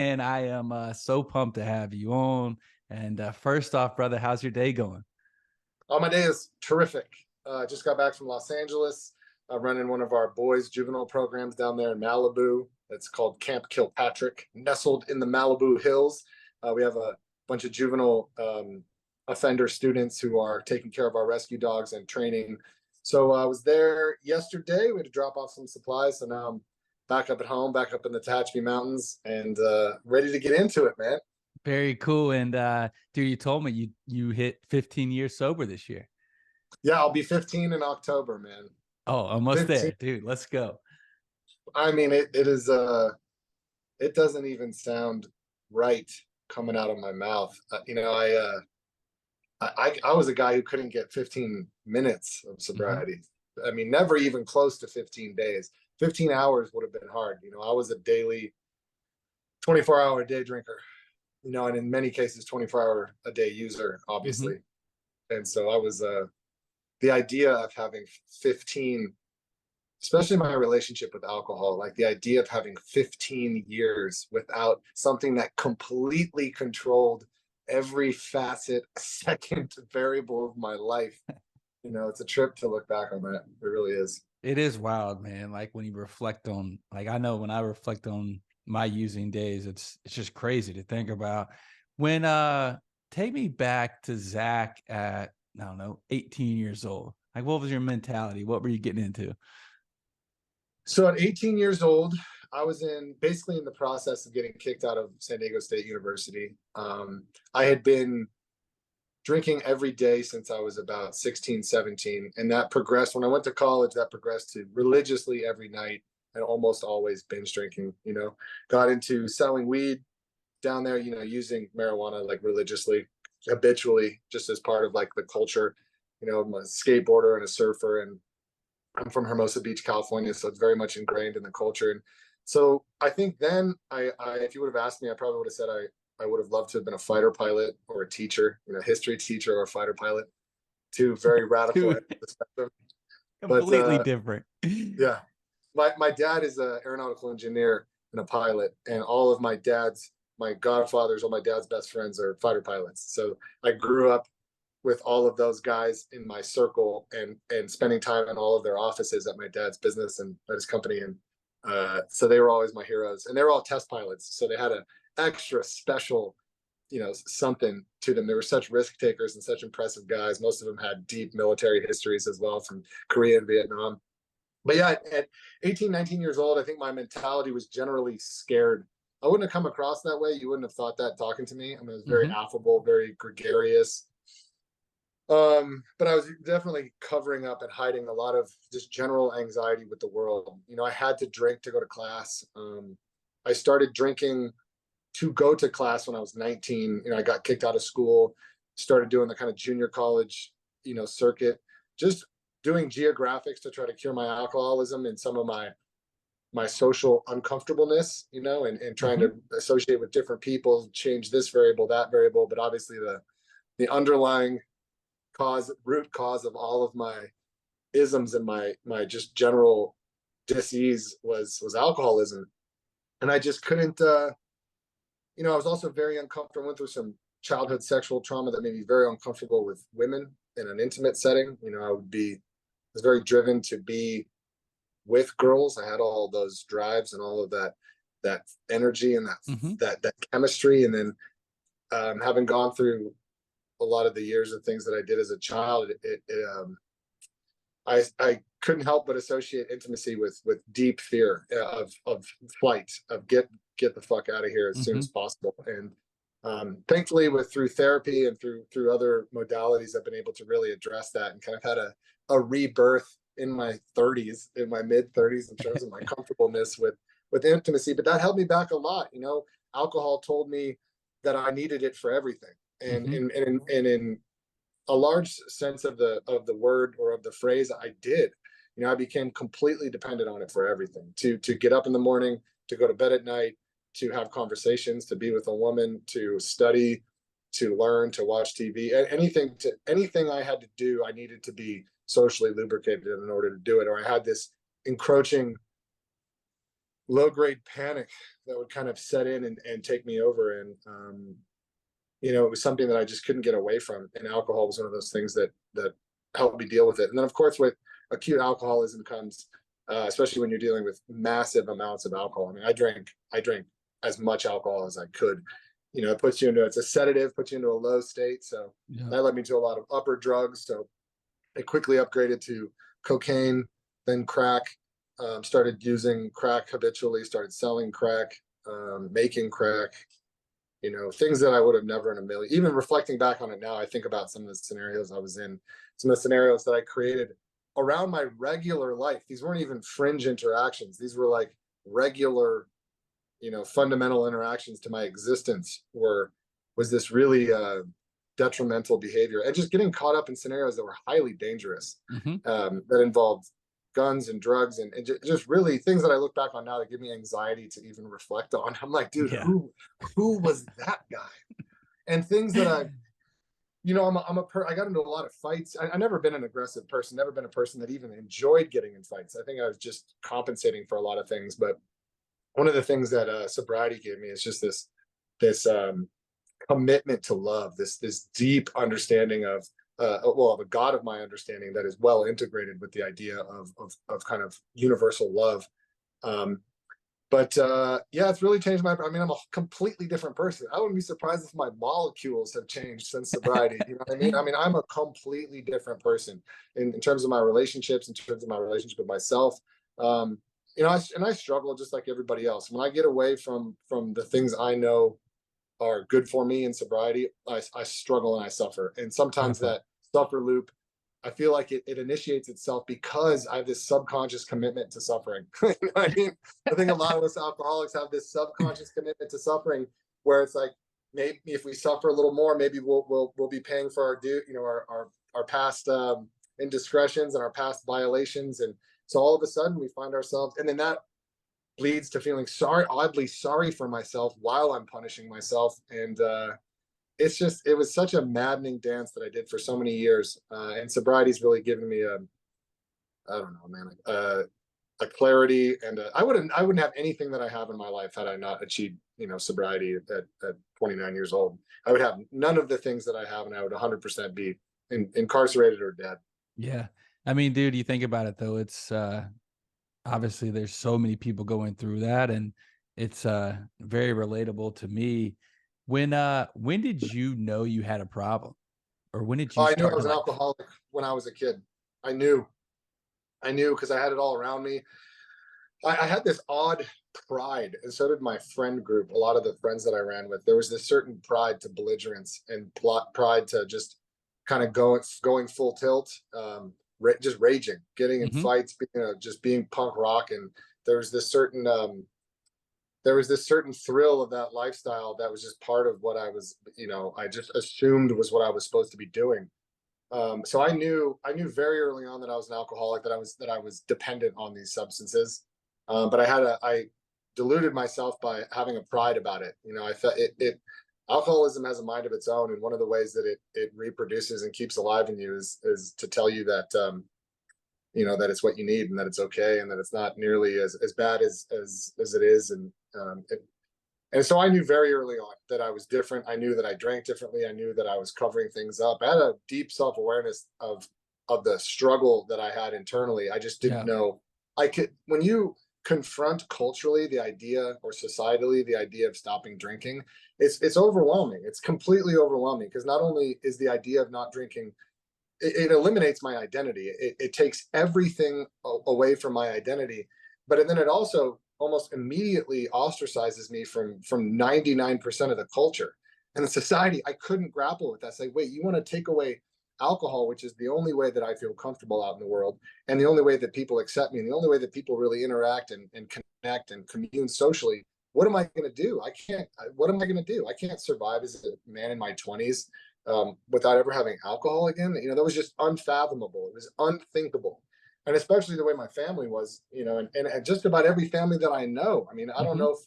And I am so pumped to have you on. And first off, brother, how's your day going? My day is terrific. Just got back from Los Angeles, running one of our boys' juvenile programs down there in Malibu. It's called Camp Kilpatrick, nestled in the Malibu Hills. We have a bunch of juvenile offender students who are taking care of our rescue dogs and training. So I was there yesterday. We had to drop off some supplies. So now I'm back up at home, back up in the Tehachapi Mountains, and ready to get into it, man. Very cool. And dude, you told me you hit 15 years sober this year. Yeah, I'll be 15 in October, man. Oh, almost 15. there, dude. Let's go. I mean, it is it doesn't even sound right coming out of my mouth. I was a guy who couldn't get 15 minutes of sobriety. I mean, never even close to 15 days. 15 hours would have been hard. I was a daily 24-hour a day drinker, and in many cases 24-hour a day user, obviously. And so I was the idea of having 15, especially my relationship with alcohol, like the idea of having 15 years without something that completely controlled every facet, second variable of my life. It's a trip to look back on that. It really is. It is wild, man. Like when you reflect on, like I know when I reflect on my using days, it's just crazy to think about. When take me back to Zach at, I don't know, 18 years old. Like what was your mentality? What were you getting into? So at 18 years old, I was basically in the process of getting kicked out of San Diego State University. I had been drinking every day since I was about 16, 17. And that progressed when I went to college, that progressed to religiously every night and almost always binge drinking, got into selling weed down there, using marijuana like religiously, habitually, just as part of like the culture. I'm a skateboarder and a surfer, and I'm from Hermosa Beach, California, so it's very much ingrained in the culture. And so I think then if you would have asked me, I probably would have said I would have loved to have been a fighter pilot or a teacher, history teacher or a fighter pilot. Two very radical ends of the spectrum. Completely different. Yeah. My dad is an aeronautical engineer and a pilot, and all of my godfathers, all my dad's best friends are fighter pilots. So I grew up with all of those guys in my circle and spending time in all of their offices at my dad's business and at his company. And so they were always my heroes, and they were all test pilots. So they had an extra special, something to them. They were such risk takers and such impressive guys. Most of them had deep military histories as well from Korea and Vietnam. But yeah, at 18, 19 years old, I think my mentality was generally scared. I wouldn't have come across that way. You wouldn't have thought that talking to me. I mean, I was very affable, very gregarious. But I was definitely covering up and hiding a lot of just general anxiety with the world. I had to drink to go to class. I started drinking to go to class when I was 19. I got kicked out of school, started doing the kind of junior college, circuit, just doing geographics to try to cure my alcoholism and some of my social uncomfortableness, and trying to associate with different people, change this variable, that variable. But obviously the underlying root cause of all of my isms and my just general dis-ease was alcoholism. And I just couldn't, I was also very uncomfortable. I went through some childhood sexual trauma that made me very uncomfortable with women in an intimate setting. I was very driven to be with girls. I had all those drives and all of that energy and that chemistry. And then having gone through a lot of the years of things that I did as a child, I couldn't help but associate intimacy with deep fear of flight, of get the fuck out of here as soon as possible. And thankfully, through therapy and through other modalities, I've been able to really address that and kind of had a rebirth in my mid 30s in terms of my comfortableness with intimacy. But that held me back a lot. Alcohol told me that I needed it for everything. And in a large sense of the word or of the phrase, I did. I became completely dependent on it for everything. To get up in the morning, to go to bed at night, to have conversations, to be with a woman, to study, to learn, to watch TV, anything I had to do, I needed to be socially lubricated in order to do it. Or I had this encroaching low grade panic that would kind of set in and take me over. And, you know, it was something that I just couldn't get away from. And alcohol was one of those things that helped me deal with it. And then of course with acute alcoholism comes, especially when you're dealing with massive amounts of alcohol. I mean, I drank as much alcohol as I could. You know, it puts you into, it's a sedative, puts you into a low state. So Yeah. that led me to a lot of upper drugs. So I quickly upgraded to cocaine, then crack, started using crack habitually, started selling crack, making crack, you know, things that I would have never in a million, even reflecting back on it now, I think about some of the scenarios I was in, some of the scenarios that I created around my regular life. These weren't even fringe interactions. These were like regular, you know, fundamental interactions to my existence was this really detrimental behavior, and just getting caught up in scenarios that were highly dangerous, that involved guns and drugs, and just really things that I look back on now that give me anxiety to even reflect on. I'm like, dude, Yeah. who was that guy? And things that I, you know, I got into a lot of fights. I never been an aggressive person, never been a person that even enjoyed getting in fights. I think I was just compensating for a lot of things. But one of the things that sobriety gave me is just this commitment to love, this deep understanding of of a God of my understanding that is well integrated with the idea of kind of universal love. Um, but yeah, it's really changed my. I mean, I'm a completely different person. I wouldn't be surprised if my molecules have changed since sobriety. You know what I mean? I mean, I'm a completely different person in terms of my relationships, in terms of my relationship with myself. Um, you know, I struggle just like everybody else. When I get away from the things I know are good for me in sobriety, I struggle and I suffer. And sometimes Definitely. that suffer loop, I feel like it initiates itself because I have this subconscious commitment to suffering. You know what I mean? I think a lot of us alcoholics have this subconscious commitment to suffering, where it's like, maybe if we suffer a little more, maybe we'll be paying for our due, you know, our past indiscretions and our past violations. And so all of a sudden we find ourselves, and then that leads to feeling oddly sorry for myself while I'm punishing myself. And it was such a maddening dance that I did for so many years. And sobriety's really given me I don't know, man, a clarity, and I wouldn't have anything that I have in my life had I not achieved, you know, sobriety at 29 years old. I would have none of the things that I have, and I would 100% be incarcerated or dead. Yeah. I mean, dude, you think about it though, it's obviously there's so many people going through that, and it's very relatable to me. When did you know you had a problem? Or when did you I knew I start to was an like alcoholic when I was a kid. I knew, because I had it all around me. I had this odd pride, and so did my friend group. A lot of the friends that I ran with, there was this certain pride to belligerence and pride to just kind of going full tilt, just raging, getting in Mhm. fights, just being punk rock. And there was this certain there was this certain thrill of that lifestyle that was just part of what I was, you know, I just assumed was what I was supposed to be doing. So I knew very early on that I was an alcoholic, that I was dependent on these substances. But I deluded myself by having a pride about it. You know, I felt alcoholism has a mind of its own, and one of the ways that it reproduces and keeps alive in you is to tell you that you know, that it's what you need, and that it's okay, and that it's not nearly as bad as it is. And so I knew very early on that I was different. I knew that I drank differently. I knew that I was covering things up. I had a deep self-awareness of the struggle that I had internally. I just didn't Yeah. know. I could, when you confront culturally the idea, or societally the idea of stopping drinking, it's overwhelming. It's completely overwhelming, because not only is the idea of not drinking, it eliminates my identity. It takes everything away from my identity, but then it also almost immediately ostracizes me from 99% of the culture and the society. I couldn't grapple with that. Say, wait, you want to take away alcohol, which is the only way that I feel comfortable out in the world, and the only way that people accept me, and the only way that people really interact and connect and commune socially. What am I going to do? I can't. What am I going to do? I can't survive as a man in my 20s without ever having alcohol again. You know, that was just unfathomable. It was unthinkable. And especially the way my family was, you know, and just about every family that I know. I mean, I don't Mhm. know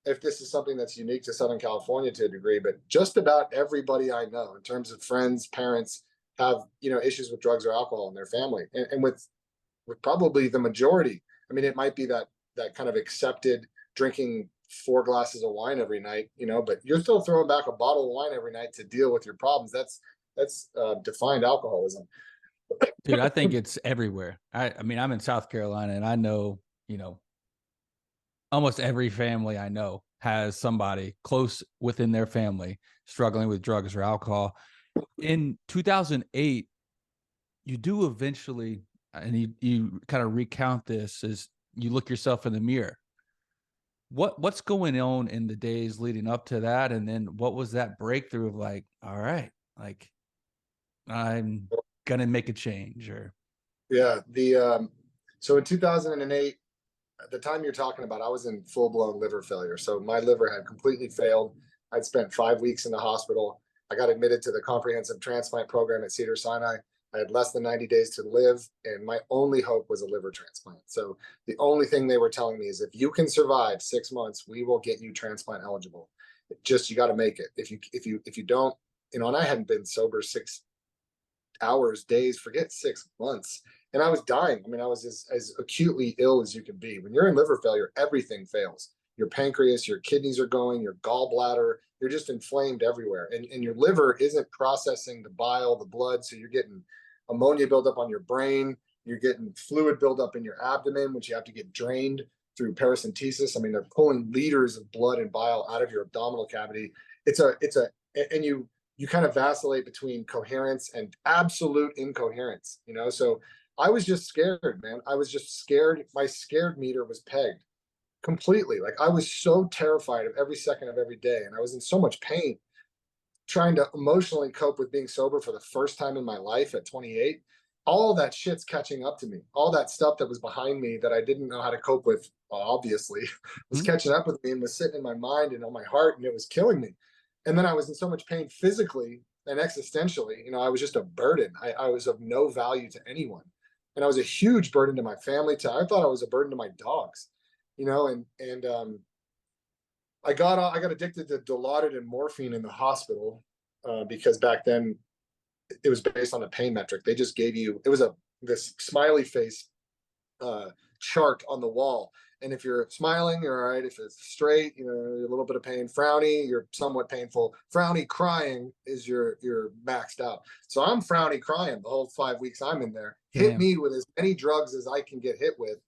if this is something that's unique to Southern California to a degree, but just about everybody I know, in terms of friends, parents, have, you know, issues with drugs or alcohol in their family. And with probably the majority. I mean, it might be that that kind of accepted drinking 4 glasses of wine every night, but you're still throwing back a bottle of wine every night to deal with your problems. That's defined alcoholism. Dude, I think it's everywhere. I mean, I'm in South Carolina, and I know, almost every family I know has somebody close within their family struggling with drugs or alcohol. In 2008, you do eventually, and you kind of recount this as you look yourself in the mirror. What's going on in the days leading up to that? And then what was that breakthrough of like, all right, like I'm gonna make a change? Or Yeah, so in 2008, at the time you're talking about, I was in full-blown liver failure. So my liver had completely failed. I'd spent 5 weeks in the hospital. I got admitted to the comprehensive transplant program at Cedars-Sinai. I had less than 90 days to live, and my only hope was a liver transplant. So the only thing they were telling me is, if you can survive 6 months, we will get you transplant eligible. Just, you got to make it. If you don't, and I hadn't been sober 6 hours, days, forget 6 months. And I was dying. I mean, I was as acutely ill as you can be. When you're in liver failure, everything fails. Your pancreas, your kidneys are going, your gallbladder, you're just inflamed everywhere. And your liver isn't processing the bile, the blood. So you're getting ammonia buildup on your brain. You're getting fluid buildup in your abdomen, which you have to get drained through paracentesis. I mean, they're pulling liters of blood and bile out of your abdominal cavity. And you kind of vacillate between coherence and absolute incoherence, So I was just scared, man. I was just scared. My scared meter was pegged completely. Like, I was so terrified of every second of every day. And I was in so much pain trying to emotionally cope with being sober for the first time in my life at 28. All that shit's catching up to me. All that stuff that was behind me that I didn't know how to cope with, obviously, was catching up with me and was sitting in my mind and on my heart, and it was killing me. And then I was in so much pain physically and existentially. I was just a burden. I was of no value to anyone. And I was a huge burden to my family. I thought I was a burden to my dogs, I got addicted to Dilaudid and morphine in the hospital, because back then it was based on a pain metric. They just gave you, it was this smiley face chart on the wall. And if you're smiling, you're all right. If it's straight, a little bit of pain. Frowny, you're somewhat painful. Frowny crying is you're maxed out. So I'm frowny crying the whole 5 weeks I'm in there. Hit me with as many drugs as I can get hit with.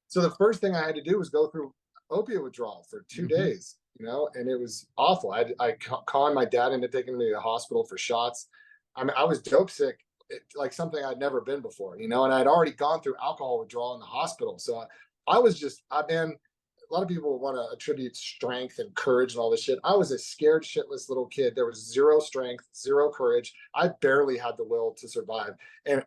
So the first thing I had to do was go through opiate withdrawal for 2 days, and it was awful. I conned my dad into taking me to the hospital for shots. I mean, I was dope sick, like something I'd never been before, and I'd already gone through alcohol withdrawal in the hospital. So I've been, a lot of people want to attribute strength and courage and all this shit. I was a scared shitless little kid. There was zero strength, zero courage. I barely had the will to survive. And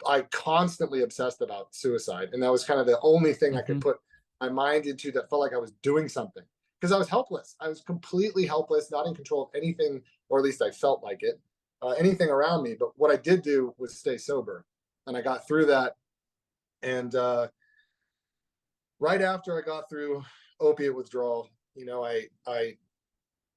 I constantly obsessed about suicide. And that was kind of the only thing I could put my mind into that felt like I was doing something, because I was helpless. I was completely helpless, not in control of anything, or at least I felt like it, anything around me. But what I did do was stay sober, and I got through that. And right after I got through opiate withdrawal, I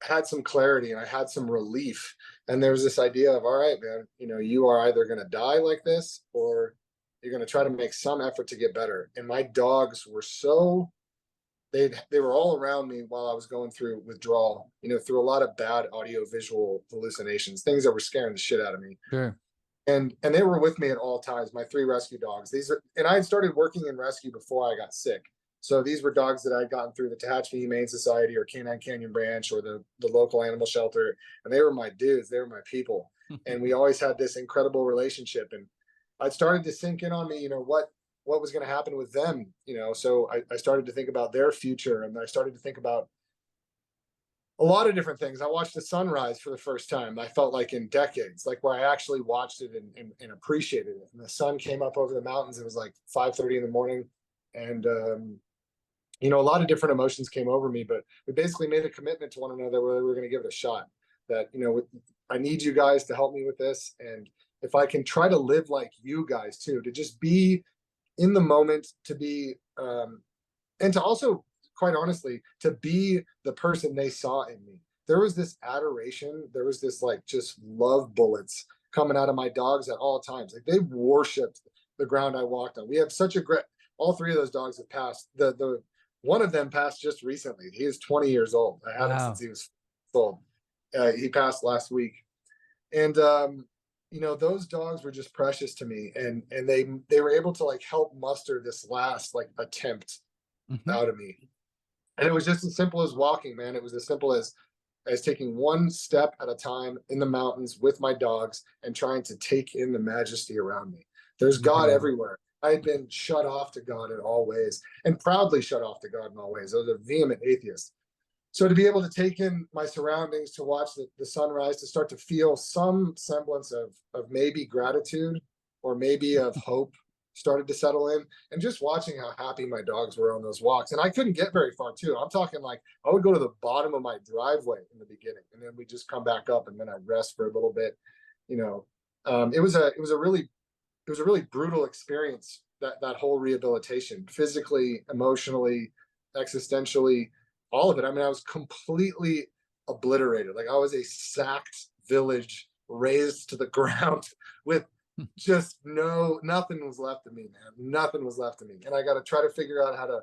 had some clarity and I had some relief. And there was this idea of, all right, man, you are either going to die like this, or you're going to try to make some effort to get better. And my dogs were they were all around me while I was going through withdrawal, through a lot of bad audio visual hallucinations, things that were scaring the shit out of me. Sure. And they were with me at all times. My 3 rescue dogs. And I had started working in rescue before I got sick. So these were dogs that I'd gotten through the Tehachapi Humane Society or Canine Canyon Branch or the local animal shelter. And they were my dudes. They were my people. And we always had this incredible relationship. And I started to sink in on me, what was going to happen with them, So I started to think about their future, and I started to think about a lot of different things. I watched the sunrise for the first time, I felt like in decades, like where I actually watched it and appreciated it. And the sun came up over the mountains. It was like 5:30 in the morning. And, a lot of different emotions came over me, but we basically made a commitment to one another where we were going to give it a shot. That, I need you guys to help me with this. And if I can try to live like you guys too, to just be in the moment, to be, and to also, quite honestly, to be the person they saw in me. There was this adoration. There was this like just love bullets coming out of my dogs at all times. Like, they worshiped the ground I walked on. We have such a great, all three of those dogs have passed. The one of them passed just recently. He is 20 years old. I had him since Wow. he was old. He passed last week. And you know, those dogs were just precious to me, and they were able to like help muster this last like attempt Mhm. out of me. And it was just as simple as walking, man. It was as simple as taking one step at a time in the mountains with my dogs and trying to take in the majesty around me. There's God Incredible. everywhere. I had been shut off to God in all ways, and proudly shut off to God in all ways. I was a vehement atheist. So to be able to take in my surroundings, to watch the sunrise, to start to feel some semblance of maybe gratitude or maybe of hope started to settle in, and just watching how happy my dogs were on those walks. And I couldn't get very far too. I'm talking like I would go to the bottom of my driveway in the beginning, and then we just come back up, and then I'd rest for a little bit. You know, it was a really brutal experience, that whole rehabilitation, physically, emotionally, existentially, all of it. I mean, I was completely obliterated. Like I was a sacked village, razed to the ground with just nothing was left of me, man. Nothing was left of me. And I got to try to figure out how to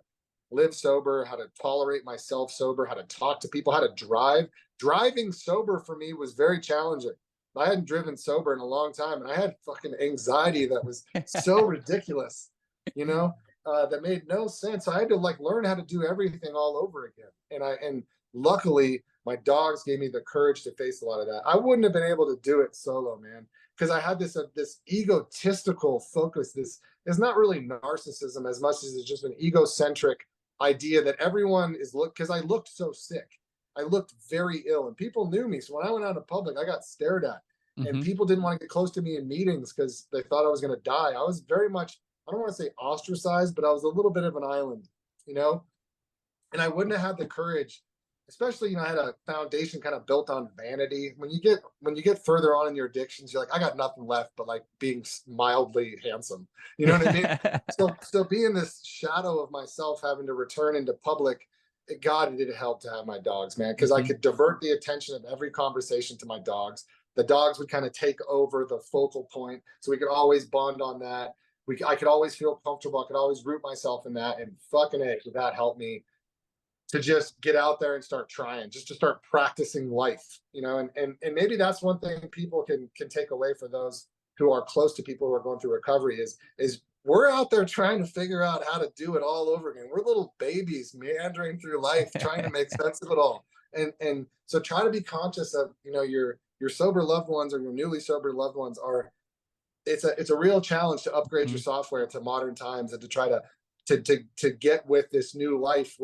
live sober, how to tolerate myself sober, how to talk to people, how to drive. Driving sober for me was very challenging. I hadn't driven sober in a long time, and I had fucking anxiety that was so ridiculous, you know, that made no sense. I had to like learn how to do everything all over again. And luckily my dogs gave me the courage to face a lot of that. I wouldn't have been able to do it solo, man, because I had this egotistical focus. This is not really narcissism as much as it's just an egocentric idea that everyone is because I looked so sick. I looked very ill, and people knew me. So when I went out in public, I got stared at, and Mhm. people didn't want to get close to me in meetings because they thought I was going to die. I was very much, I don't want to say ostracized, but I was a little bit of an island, you know? And I wouldn't have had the courage, especially, you know, I had a foundation kind of built on vanity. When you get further on in your addictions, you're like, I got nothing left but like being mildly handsome. You know what I mean? So being this shadow of myself, having to return into public, God, it did help to have my dogs, man, because I Mhm. could divert the attention of every conversation to my dogs. The dogs would kind of take over the focal point, so we could always bond on that. I could always feel comfortable. I could always root myself in that, and fucking it, that helped me to just get out there and start trying, just to start practicing life, you know. And maybe that's one thing people can take away for those who are close to people who are going through recovery is we're out there trying to figure out how to do it all over again. We're little babies meandering through life trying to make sense of it all. And so try to be conscious of, you know, your sober loved ones or your newly sober loved ones are, it's a real challenge to upgrade your Mhm. software to modern times, and to try to get with this new life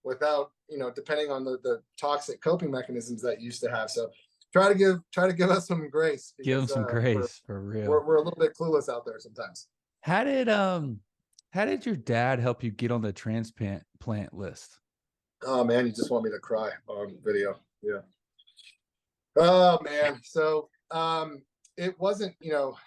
without, you know, depending on the toxic coping mechanisms that you used to have. So try to give us some grace, Give them because some grace for real. we're a little bit clueless out there sometimes. How did how did your dad help you get on the transplant plant list? Oh man, you just want me to cry on video. Yeah. Oh man. So it wasn't, you know,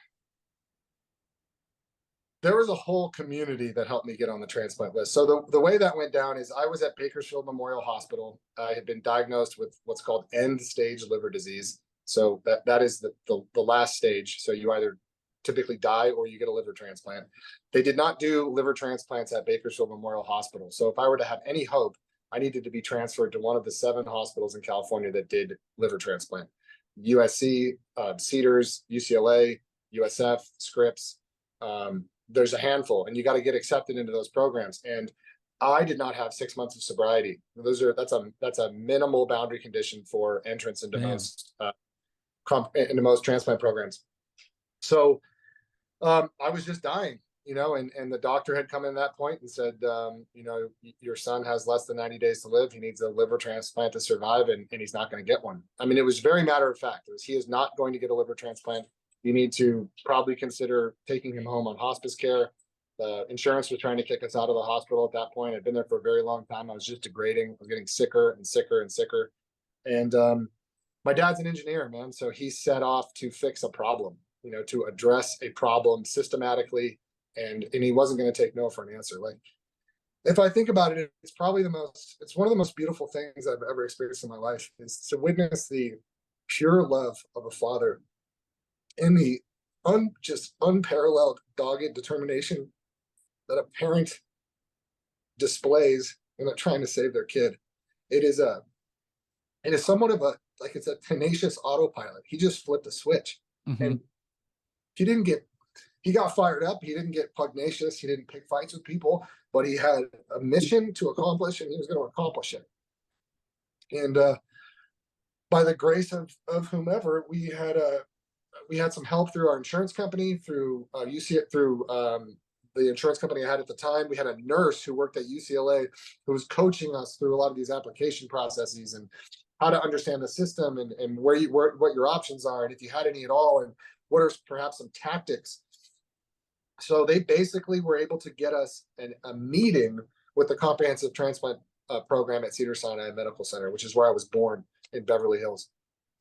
there was a whole community that helped me get on the transplant list. So the way that went down is I was at Bakersfield Memorial Hospital. I had been diagnosed with what's called end stage liver disease. So that is the last stage. So you either typically die or you get a liver transplant. They did not do liver transplants at Bakersfield Memorial Hospital. So if I were to have any hope, I needed to be transferred to one of the 7 hospitals in California that did liver transplant: USC, Cedars, UCLA, USF, Scripps. There's a handful, and you got to get accepted into those programs. And I did not have 6 months of sobriety. That's a minimal boundary condition for entrance Damn. into most transplant programs. So I was just dying, you know, and the doctor had come in at that point and said, you know, your son has less than 90 days to live. He needs a liver transplant to survive, and he's not going to get one. I mean, it was very matter of fact. It was, he is not going to get a liver transplant. You need to probably consider taking him home on hospice care. The insurance was trying to kick us out of the hospital at that point. I'd been there for a very long time. I was just degrading. I was getting sicker and sicker and sicker. And my dad's an engineer, man. So he set off to fix a problem, you know, to address a problem systematically. And he wasn't going to take no for an answer. Like, if I think about it, it's one of the most beautiful things I've ever experienced in my life, is to witness the pure love of a father, and the just unparalleled dogged determination that a parent displays and they're trying to save their kid. It is somewhat of a, like, it's a tenacious autopilot. He just flipped a switch. Mhm. And he got fired up. He didn't get pugnacious. He didn't pick fights with people, but he had a mission to accomplish and he was going to accomplish it. And by the grace of whomever, we had some help through our insurance company, through the insurance company I had at the time. We had a nurse who worked at UCLA who was coaching us through a lot of these application processes and how to understand the system and what your options are, and if you had any at all, and what are perhaps some tactics. So they basically were able to get us a meeting with the comprehensive transplant program at Cedars-Sinai Medical Center, which is where I was born, in Beverly Hills.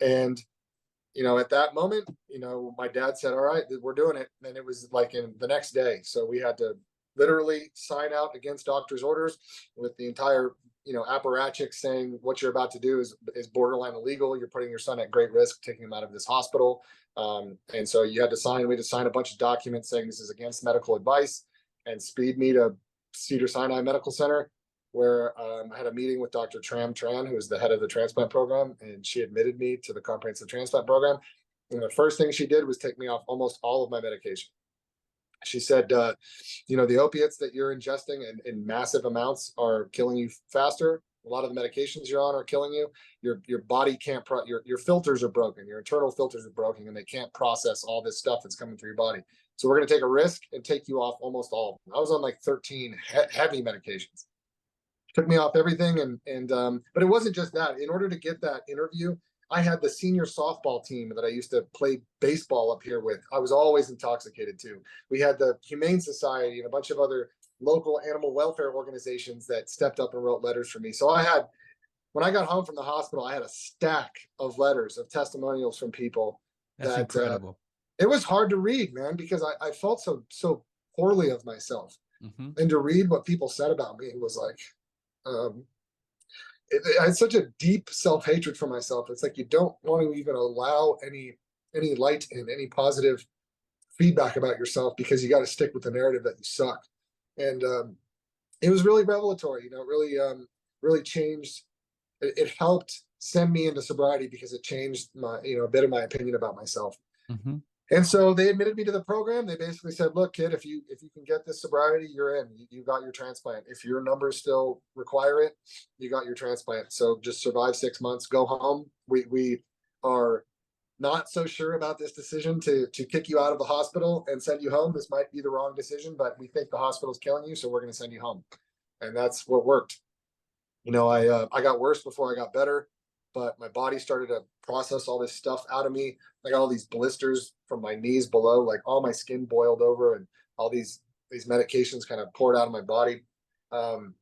And at that moment, my dad said, all right, we're doing it. And it was like in the next day. So we had to literally sign out against doctor's orders with the entire, apparatchik saying what you're about to do is borderline illegal. You're putting your son at great risk, taking him out of this hospital. And so we had to sign a bunch of documents saying this is against medical advice, and speed me to Cedars-Sinai Medical Center, where I had a meeting with Dr. Tran, who is the head of the transplant program, and she admitted me to the comprehensive transplant program. And the first thing she did was take me off almost all of my medication. She said, the opiates that you're ingesting in massive amounts are killing you faster. A lot of the medications you're on are killing you. Your body can't, your filters are broken. Your internal filters are broken, and they can't process all this stuff that's coming through your body. So we're going to take a risk and take you off almost all of them. I was on like 13 heavy medications. Took me off everything, but it wasn't just that. In order to get that interview, I had the senior softball team that I used to play baseball up here with. I was always intoxicated too. We had the Humane Society and a bunch of other local animal welfare organizations that stepped up and wrote letters for me. So when I got home from the hospital, I had a stack of letters of testimonials from people. That's incredible. It was hard to read, man, because I felt so poorly of myself. Mm-hmm. And to read what people said about me, it was like, I had such a deep self-hatred for myself. It's like you don't want to even allow any light and any positive feedback about yourself, because you got to stick with the narrative that you suck. And it was really revelatory. Really changed. It helped send me into sobriety, because it changed my a bit of my opinion about myself. Mm-hmm. And so they admitted me to the program. They basically said, look, kid, if you can get this sobriety, you're in. You got your transplant. If your numbers still require it, you got your transplant. So just survive 6 months, go home. We are not so sure about this decision to kick you out of the hospital and send you home. This might be the wrong decision, but we think the hospital's killing you, so we're going to send you home. And that's what worked. I got worse before I got better, but my body started to process all this stuff out of me. I got all these blisters from my knees below, like all my skin boiled over, and all these medications kind of poured out of my body. And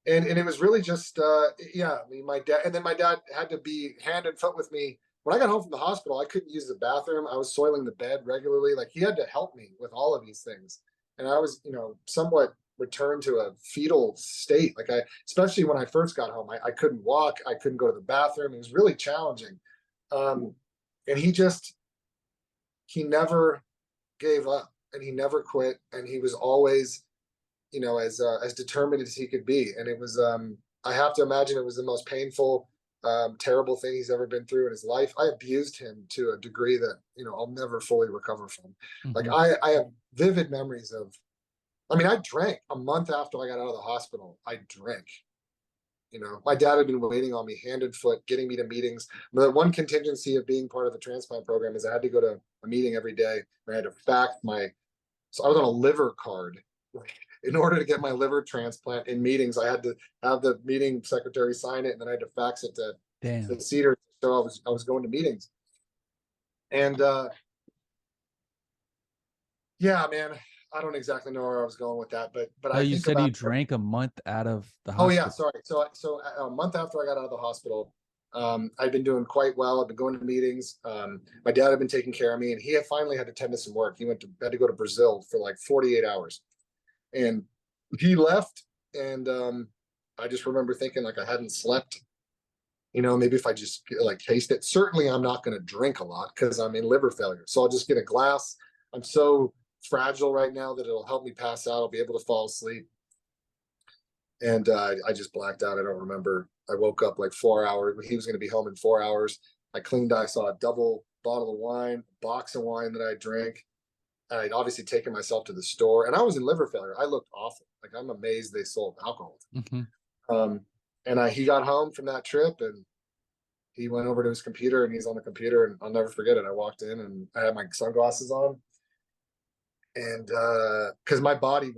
it was really just, my dad had to be hand and foot with me. When I got home from the hospital, I couldn't use the bathroom. I was soiling the bed regularly. Like, he had to help me with all of these things. And I was, somewhat returned to a fetal state. Like, especially when I first got home, I couldn't walk. I couldn't go to the bathroom. It was really challenging. And he never gave up, and he never quit. And he was always, as determined as he could be. And it was, I have to imagine it was the most painful, terrible thing he's ever been through in his life. I abused him to a degree that, I'll never fully recover from. Mm-hmm. Like, I have vivid memories of, I drank a month after I got out of the hospital. I drank. My dad had been waiting on me hand and foot, getting me to meetings. The one contingency of being part of the transplant program is I had to go to a meeting every day. I had to fax so I was on a liver card. In order to get my liver transplant in meetings, I had to have the meeting secretary sign it, and then I had to fax it to the Cedar. So I was going to meetings. And yeah, man, I don't exactly know where I was going with that, but No, you said you drank a month out of the hospital. Oh yeah, sorry. So a month after I got out of the hospital, I'd been doing quite well. I'd been going to meetings. My dad had been taking care of me, and he had finally had to tend to some work. He had to go to Brazil for like 48 hours, and he left. And I just remember thinking, like, I hadn't slept. Maybe if I just like taste it. Certainly, I'm not going to drink a lot because I'm in liver failure. So I'll just get a glass. I'm so fragile right now that it'll help me pass out. I'll be able to fall asleep. And I just blacked out. I don't remember. I woke up like 4 hours. He was going to be home in 4 hours. I cleaned. I saw a double bottle of wine, a box of wine that I drank. I'd obviously taken myself to the store, and I was in liver failure. I looked awful. Like, I'm amazed they sold alcohol. Mm-hmm. And he got home from that trip, and he went over to his computer, and he's on the computer, and I'll never forget it. I walked in, and I had my sunglasses on, and because my body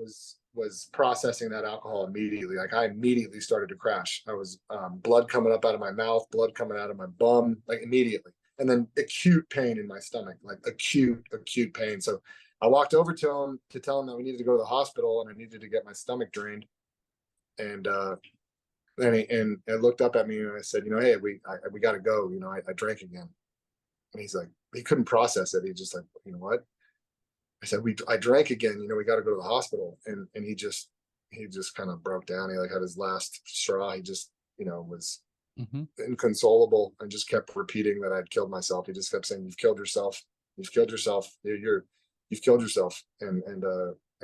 was processing that alcohol immediately. Like, I immediately started to crash. I was blood coming up out of my mouth, blood coming out of my bum, like immediately, and then acute pain in my stomach, like acute pain. So I walked over to him to tell him that we needed to go to the hospital and I needed to get my stomach drained. And then he looked up at me, and I said, hey, we got to go. I drank again. And he's like, he couldn't process it. He just like, what? I said, I drank again. We got to go to the hospital. And he just kind of broke down. He like had his last straw. He just, was inconsolable and just kept repeating that I'd killed myself. He just kept saying, "You've killed yourself. You've killed yourself. You've killed yourself." And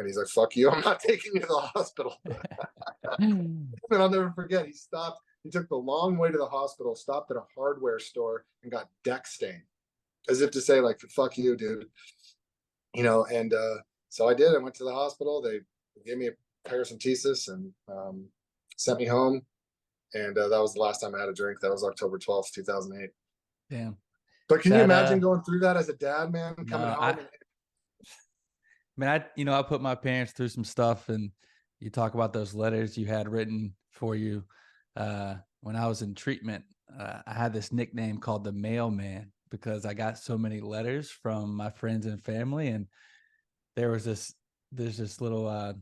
he's like, "Fuck you. I'm not taking you to the hospital." And I'll never forget. He stopped. He took the long way to the hospital, stopped at a hardware store, and got deck stain, as if to say, like, "Fuck you, dude." And so I did. I went to the hospital. They gave me a paracentesis and sent me home. And that was the last time I had a drink. That was October 12th, 2008. Damn. But can you imagine going through that as a dad, man, coming home? I put my parents through some stuff, and you talk about those letters you had written for you. When I was in treatment, I had this nickname called the mailman because I got so many letters from my friends and family. And there's this little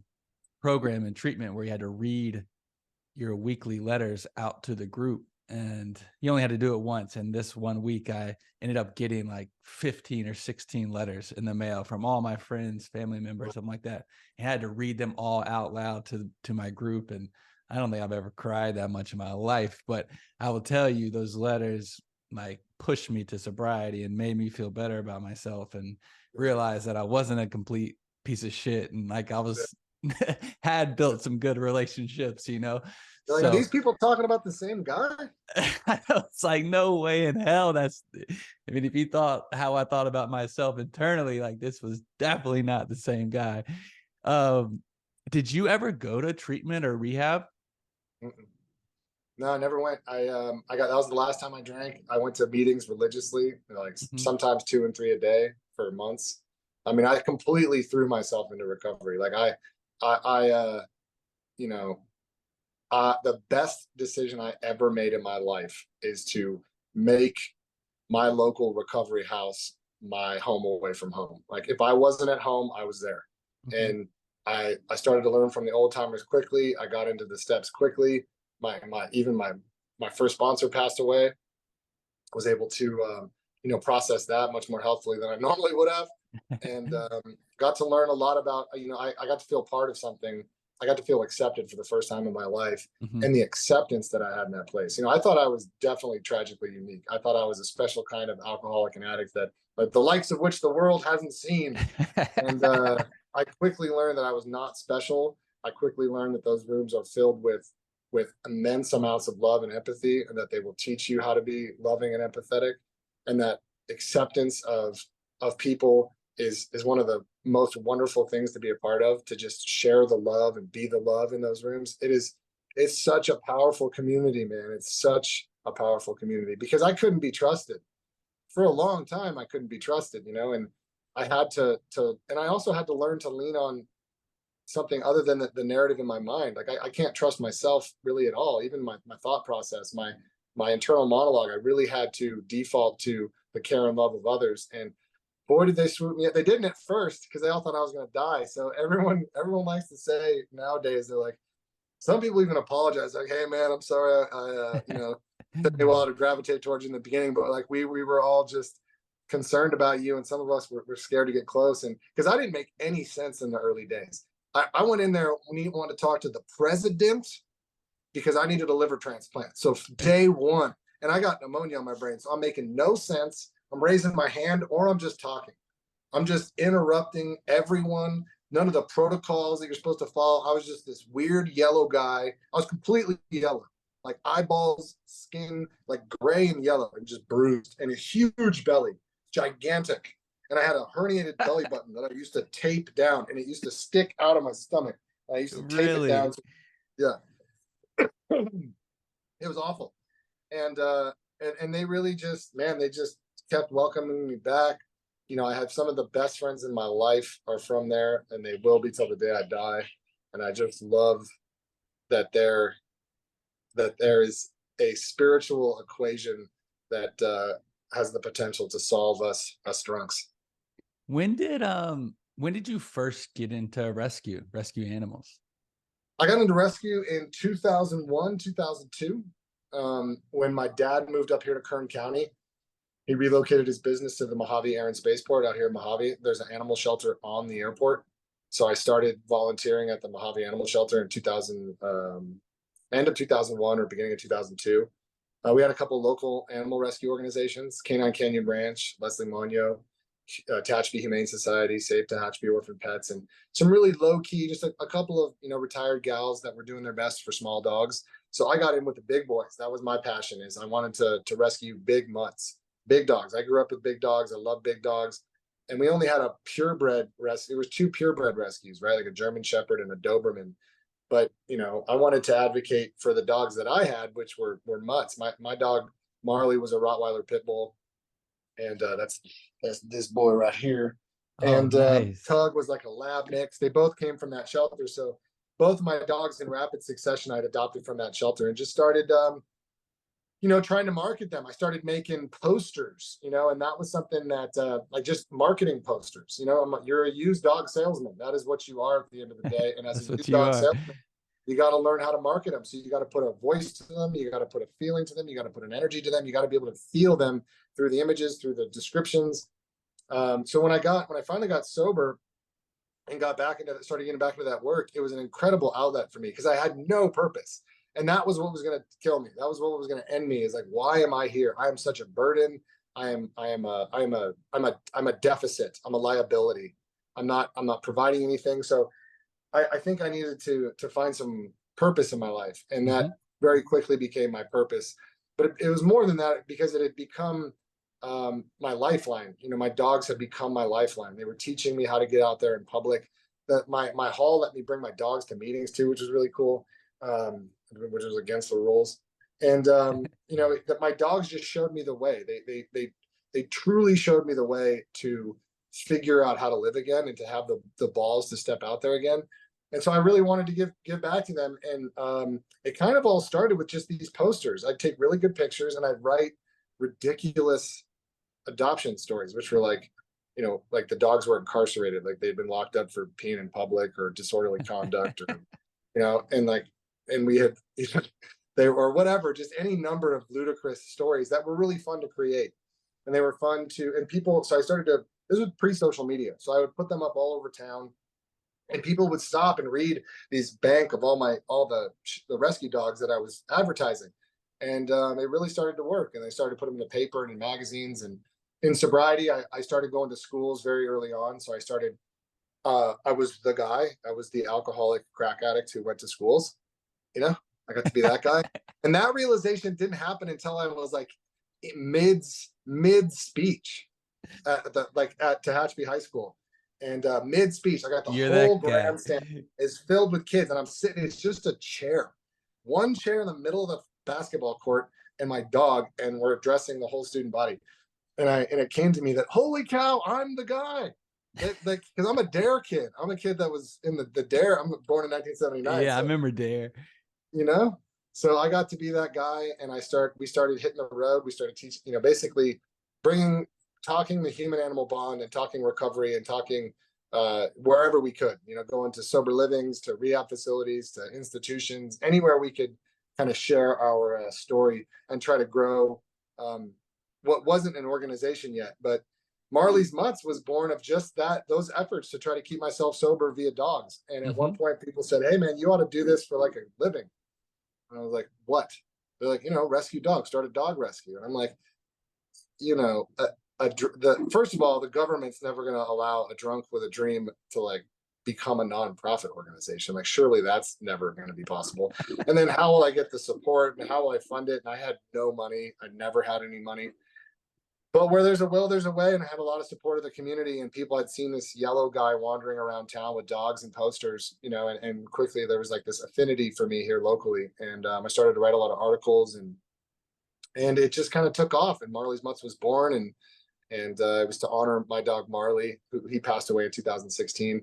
program in treatment where you had to read your weekly letters out to the group, and you only had to do it once. And this one week I ended up getting like 15 or 16 letters in the mail from all my friends, family members, something like that. I had to read them all out loud to my group. And I don't think I've ever cried that much in my life, but I will tell you, those letters like pushed me to sobriety and made me feel better about myself and realize that I wasn't a complete piece of shit. And like I was had built some good relationships, Like, so are these people talking about the same guy? it's like, no way in hell. If you thought how I thought about myself internally, like this was definitely not the same guy. Did you ever go to treatment or rehab? No, I never went. That was the last time I drank. I went to meetings religiously, like sometimes 2 and 3 a day for months. I mean, I completely threw myself into recovery. Like the best decision I ever made in my life is to make my local recovery house my home away from home. Like, if I wasn't at home, I was there. And I started to learn from the old timers quickly. I got into the steps quickly. My first sponsor passed away. I was able to process that much more healthfully than I normally would have, and got to learn a lot about I got to feel part of something. I got to feel accepted for the first time in my life, and the acceptance that I had in that place. I thought I was definitely tragically unique. I thought I was a special kind of alcoholic and addict that the likes of which the world hasn't seen. And I quickly learned that I was not special. I quickly learned that those rooms are filled with immense amounts of love and empathy, and that they will teach you how to be loving and empathetic, and that acceptance of people is one of the most wonderful things to be a part of, to just share the love and be the love in those rooms. It's such a powerful community, man. It's such a powerful community, because I couldn't be trusted for a long time. I couldn't be trusted, and I had to and I also had to learn to lean on something other than the narrative in my mind. Like, I can't trust myself really at all. Even my thought process, my internal monologue, I really had to default to the care and love of others. And boy, did they swoop me up. They didn't at first, because they all thought I was going to die. So everyone likes to say nowadays, they're like, some people even apologize, like, "Hey man, I'm sorry. I took me a while to gravitate towards you in the beginning, but like we were all just concerned about you, and some of us were scared to get close." And because I didn't make any sense in the early days. I went in there wanted to talk to the president because I needed a liver transplant. So day one, and I got pneumonia on my brain. So I'm making no sense. I'm raising my hand, or I'm just talking. I'm just interrupting everyone. none of the protocols that you're supposed to follow. I was just this weird yellow guy. I was completely yellow, like eyeballs, skin, like gray and yellow, and just bruised, and a huge belly, gigantic. And I had a herniated belly button that I used to tape down, and it used to stick out of my stomach. I used to tape it down. Really? Yeah. It was awful. And they really just, man, they just kept welcoming me back. You know, I have some of the best friends in my life are from there, and they will be till the day I die. And I just love that there is a spiritual equation that has the potential to solve us drunks. When did you first get into rescue animals? I got into rescue in 2001, 2002, when my dad moved up here to Kern County. He relocated his business to the Mojave Air and Spaceport out here in Mojave. There's an animal shelter on the airport. So I started volunteering at the Mojave Animal Shelter in 2000, end of 2001 or beginning of 2002. We had a couple local animal rescue organizations, Canine Canyon Ranch, Leslie Monyo, Tehachapi Humane Society, Save Tehachapi Orphan Pets, and some really low key, just a couple of, you know, retired gals that were doing their best for small dogs. So I got in with the big boys. That was my passion, is I wanted to rescue big mutts, big dogs. I grew up with big dogs. I love big dogs. And we only had a purebred rescue. It was 2 purebred rescues, right? Like a German Shepherd and a Doberman. But, you know, I wanted to advocate for the dogs that I had, which were mutts. My dog, Marley, was a Rottweiler pit bull. And that's this boy right here. Oh, And nice. Tug was like a lab mix. They both came from that shelter. So both of my dogs in rapid succession I'd adopted from that shelter, and just started you know, trying to market them. I started making posters, you know, and that was something that like just marketing posters, you know, you're a used dog salesman. That is what you are at the end of the day. And as a That's what used you dog are. salesman, you got to learn how to market them. So you got to put a voice to them. You got to put a feeling to them. You got to put an energy to them. You got to be able to feel them through the images, through the descriptions. So when I finally got sober and started getting back into that work, it was an incredible outlet for me, because I had no purpose. And that was what was going to kill me. That was what was going to end me, is like, why am I here? I am such a burden. I'm a deficit. I'm a liability. I'm not providing anything. So I think I needed to find some purpose in my life. And that very quickly became my purpose. But it was more than that, because it had become my lifeline. You know, my dogs had become my lifeline. They were teaching me how to get out there in public. That my hall let me bring my dogs to meetings too, which was really cool, which was against the rules. And you know, that my dogs just showed me the way. They truly showed me the way to figure out how to live again, and to have the balls to step out there again. And so I really wanted to give back to them. And it kind of all started with just these posters. I'd take really good pictures and I'd write ridiculous adoption stories, which were like, you know, like the dogs were incarcerated, like they'd been locked up for peeing in public or disorderly conduct, or, you know, and we had, they or whatever, just any number of ludicrous stories that were really fun to create. And they were fun to, and people, so I started to, this was pre-social media. So I would put them up all over town, and people would stop and read these bank of all the rescue dogs that I was advertising. And it really started to work. And they started to put them in the paper and in magazines. And in sobriety, I started going to schools very early on. So I started, I was the guy, I was the alcoholic crack addict who went to schools. You know, I got to be that guy. And that realization didn't happen until I was like mid speech at Tehachapi High School. And mid speech, I got the You're whole that guy. grandstand is filled with kids, and I'm sitting, it's just a chair, one chair in the middle of the basketball court, and my dog, and we're addressing the whole student body. And it came to me that, holy cow, I'm the guy. Like, because I'm a DARE kid. I'm a kid that was in the DARE. I'm born in 1979. Yeah, so, I remember DARE. You know, so I got to be that guy, and we started hitting the road. We started teaching, you know, basically talking the human animal bond, and talking recovery, and talking wherever we could, you know, going to sober livings, to rehab facilities, to institutions, anywhere we could kind of share our story and try to grow what wasn't an organization yet. But Marley's Mutts was born of just those efforts to try to keep myself sober via dogs. And at one point people said, hey man, you ought to do this for like a living. And I was like, what? They're like, you know, rescue dogs, start a dog rescue. And I'm like, you know, first of all, the government's never going to allow a drunk with a dream to like become a nonprofit organization. Like, surely that's never going to be possible. And then how will I get the support and how will I fund it? And I had no money. I never had any money. But where there's a will, there's a way. And I had a lot of support of the community, and people had seen this yellow guy wandering around town with dogs and posters, and quickly there was like this affinity for me here locally. And I started to write a lot of articles, and it just kind of took off. And Marley's Mutts was born, and it was to honor my dog Marley, who he passed away in 2016.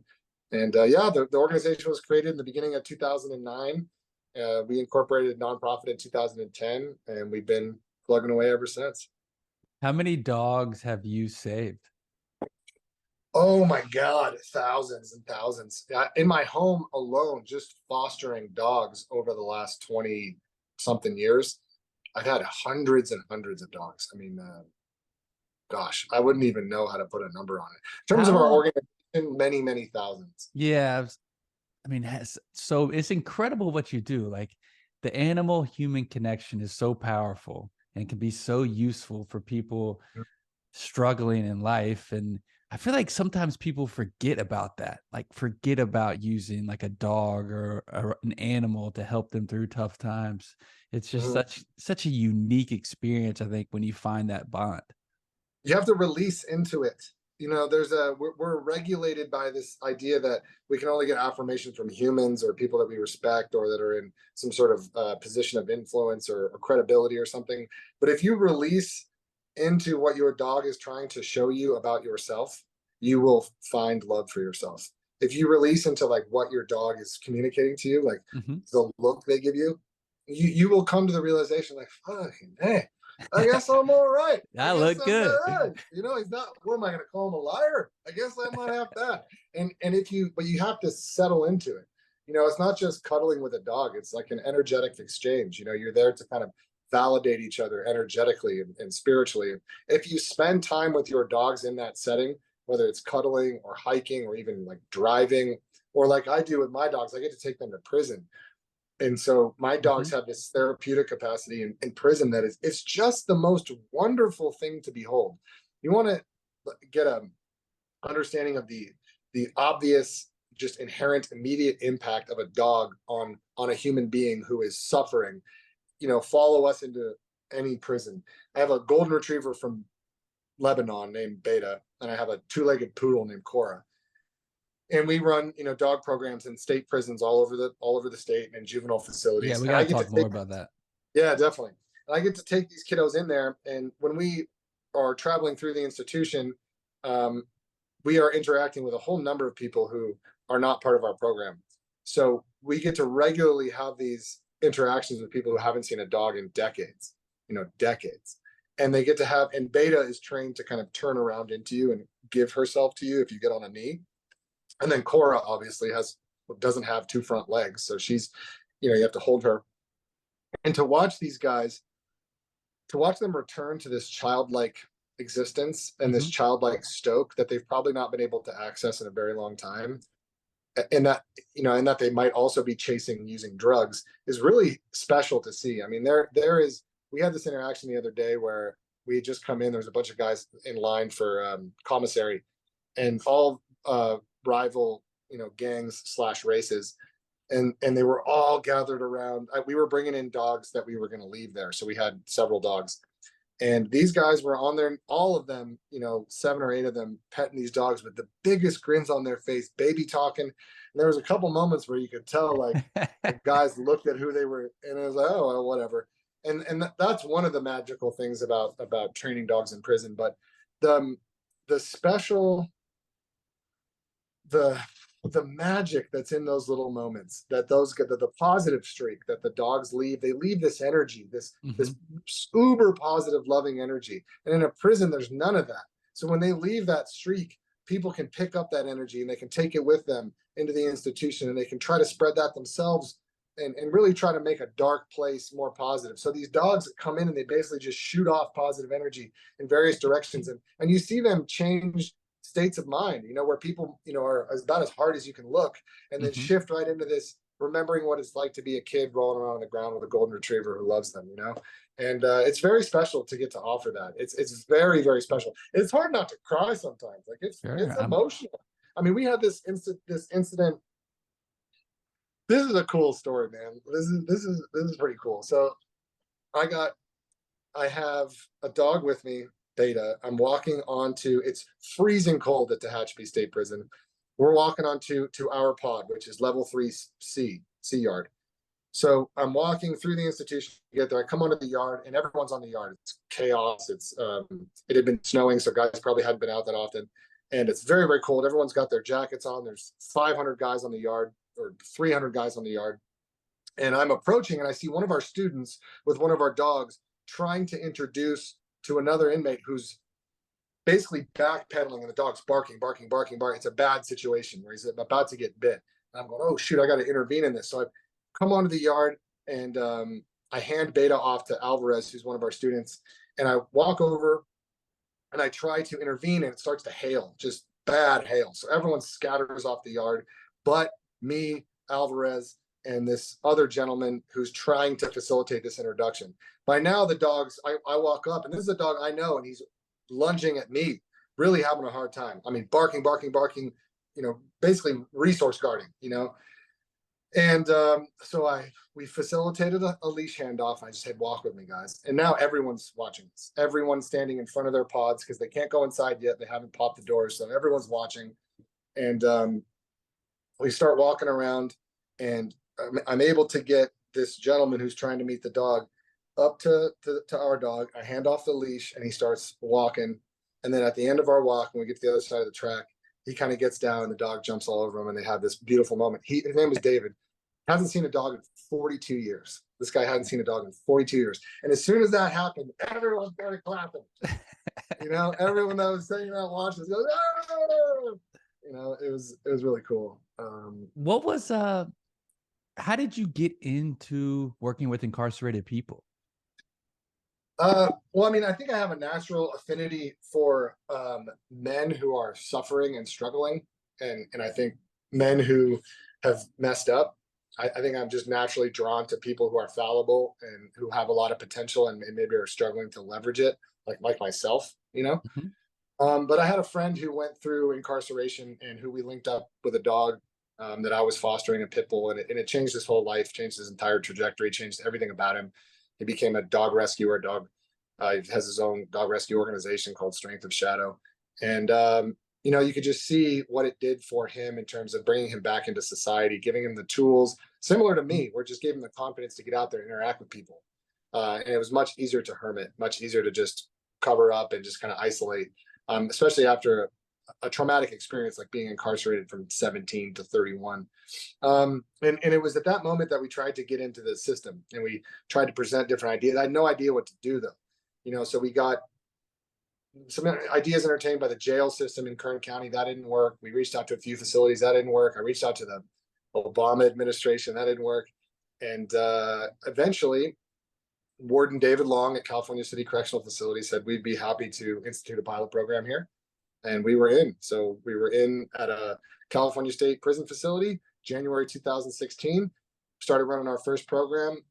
And yeah, the organization was created in the beginning of 2009. We incorporated nonprofit in 2010, and we've been plugging away ever since. How many dogs have you saved? Oh my God, thousands and thousands. In my home alone, just fostering dogs over the last 20 something years, I've had hundreds and hundreds of dogs. I mean, gosh, I wouldn't even know how to put a number on it. In terms of our organization, many, many thousands. Yeah. I mean, so it's incredible what you do. Like, the animal human connection is so powerful and can be so useful for people struggling in life. And I feel like sometimes people forget about that, like forget about using like a dog or an animal to help them through tough times. It's just such a unique experience, I think, when you find that bond. You have to release into it. We're regulated by this idea that we can only get affirmation from humans or people that we respect or that are in some sort of position of influence or credibility or something. But if you release into what your dog is trying to show you about yourself, you will find love for yourself. If you release into like what your dog is communicating to you, like the look they give you, you will come to the realization like, fucking hey, I guess I'm all right. I look good. He's not, what am I going to call him, a liar? I guess I might have that. But you have to settle into it. It's not just cuddling with a dog. It's like an energetic exchange. You're there to kind of validate each other energetically and spiritually. If you spend time with your dogs in that setting, whether it's cuddling or hiking or even like driving, or like I do with my dogs, I get to take them to prison. And so my dogs have this therapeutic capacity in prison that it's just the most wonderful thing to behold. You want to get a understanding of the obvious, just inherent, immediate impact of a dog on a human being who is suffering. Follow us into any prison. I have a golden retriever from Lebanon named Beta, and I have a two-legged poodle named Cora. And we run, dog programs in state prisons all over the state and in juvenile facilities. Yeah, we got to talk more about that. Yeah, definitely. And I get to take these kiddos in there, and when we are traveling through the institution, we are interacting with a whole number of people who are not part of our program. So we get to regularly have these interactions with people who haven't seen a dog in decades, decades. And they get to have, and Beta is trained to kind of turn around into you and give herself to you if you get on a knee. And then Cora obviously doesn't have two front legs. So she's, you have to hold her. And to watch these guys, to watch them return to this childlike existence and this childlike stoke that they've probably not been able to access in a very long time. And that, and that they might also be chasing using drugs is really special to see. I mean, we had this interaction the other day where we had just come in, there was a bunch of guys in line for commissary, and all rival, gangs / races. And they were all gathered around. We were bringing in dogs that we were going to leave there. So we had several dogs. And these guys were on there, all of them, 7 or 8 of them, petting these dogs with the biggest grins on their face, baby talking. And there was a couple moments where you could tell, like, the guys looked at who they were, and it was like, oh, well, whatever. And that's one of the magical things about training dogs in prison. But the special, the magic that's in those little moments, that the positive streak that the dogs leave, they leave this energy, this uber positive, loving energy. And in a prison, there's none of that. So when they leave that streak, people can pick up that energy and they can take it with them into the institution, and they can try to spread that themselves and really try to make a dark place more positive. So these dogs come in and they basically just shoot off positive energy in various directions. And you see them change states of mind, where people, are about as hard as you can look, and then shift right into this, remembering what it's like to be a kid rolling around on the ground with a golden retriever who loves them, and it's very special to get to offer that. It's very, very special. It's hard not to cry sometimes. Like it's emotional. I mean, we had this incident. This is a cool story, man. This is pretty cool. So I have a dog with me, Beta. I'm walking onto, it's freezing cold at Tehachapi State Prison. We're walking onto our pod, which is level 3 C yard. So I'm walking through the institution to get there. I come onto the yard and everyone's on the yard. It's chaos. It had been snowing, so guys probably hadn't been out that often. And it's very, very cold. Everyone's got their jackets on. There's 500 guys on the yard or 300 guys on the yard. And I'm approaching and I see one of our students with one of our dogs trying to introduce to another inmate who's basically backpedaling and the dog's barking. It's a bad situation where he's about to get bit. And I'm going, oh shoot, I got to intervene in this. So I come onto the yard and I hand Beta off to Alvarez, who's one of our students. And I walk over and I try to intervene and it starts to hail, just bad hail. So everyone scatters off the yard, but me, Alvarez, and this other gentleman who's trying to facilitate this introduction. By now, the dogs, I walk up, and this is a dog I know, and he's lunging at me, really having a hard time. I mean, barking, basically resource guarding, And so we facilitated a leash handoff. I just said, walk with me, guys. And now everyone's watching this. Everyone's standing in front of their pods because they can't go inside yet. They haven't popped the doors, so everyone's watching. And we start walking around, and I'm able to get this gentleman who's trying to meet the dog up to our dog. I hand off the leash and he starts walking. And then at the end of our walk, when we get to the other side of the track, he kind of gets down and the dog jumps all over him and they have this beautiful moment. His name is David. Hasn't seen a dog in 42 years. This guy hadn't seen a dog in 42 years. And as soon as that happened, everyone started clapping. Everyone that was sitting out watching goes, oh! It was really cool. What was how did you get into working with incarcerated people? Well, I mean, I think I have a natural affinity for men who are suffering and struggling, and I think men who have messed up. I think I'm just naturally drawn to people who are fallible and who have a lot of potential and maybe are struggling to leverage it, like myself, Mm-hmm. But I had a friend who went through incarceration and who we linked up with a dog that I was fostering, a pit bull, and it changed his whole life, changed his entire trajectory, changed everything about him. He became a dog rescuer. He has his own dog rescue organization called Strength of Shadow. And, you could just see what it did for him in terms of bringing him back into society, giving him the tools, similar to me, where it just gave him the confidence to get out there and interact with people. And it was much easier to hermit, much easier to just cover up and just kind of isolate, especially after a traumatic experience like being incarcerated from 17 to 31. And it was at that moment that we tried to get into the system and we tried to present different ideas. I had no idea what to do though, so we got some ideas entertained by the jail system in Kern County. That didn't work. We reached out to a few facilities. That didn't work. I reached out to the Obama administration. That didn't work. And eventually, Warden David Long at California City Correctional Facility said we'd be happy to institute a pilot program here. And we were in. So we were in at a California State Prison facility, January 2016. Started running our first program.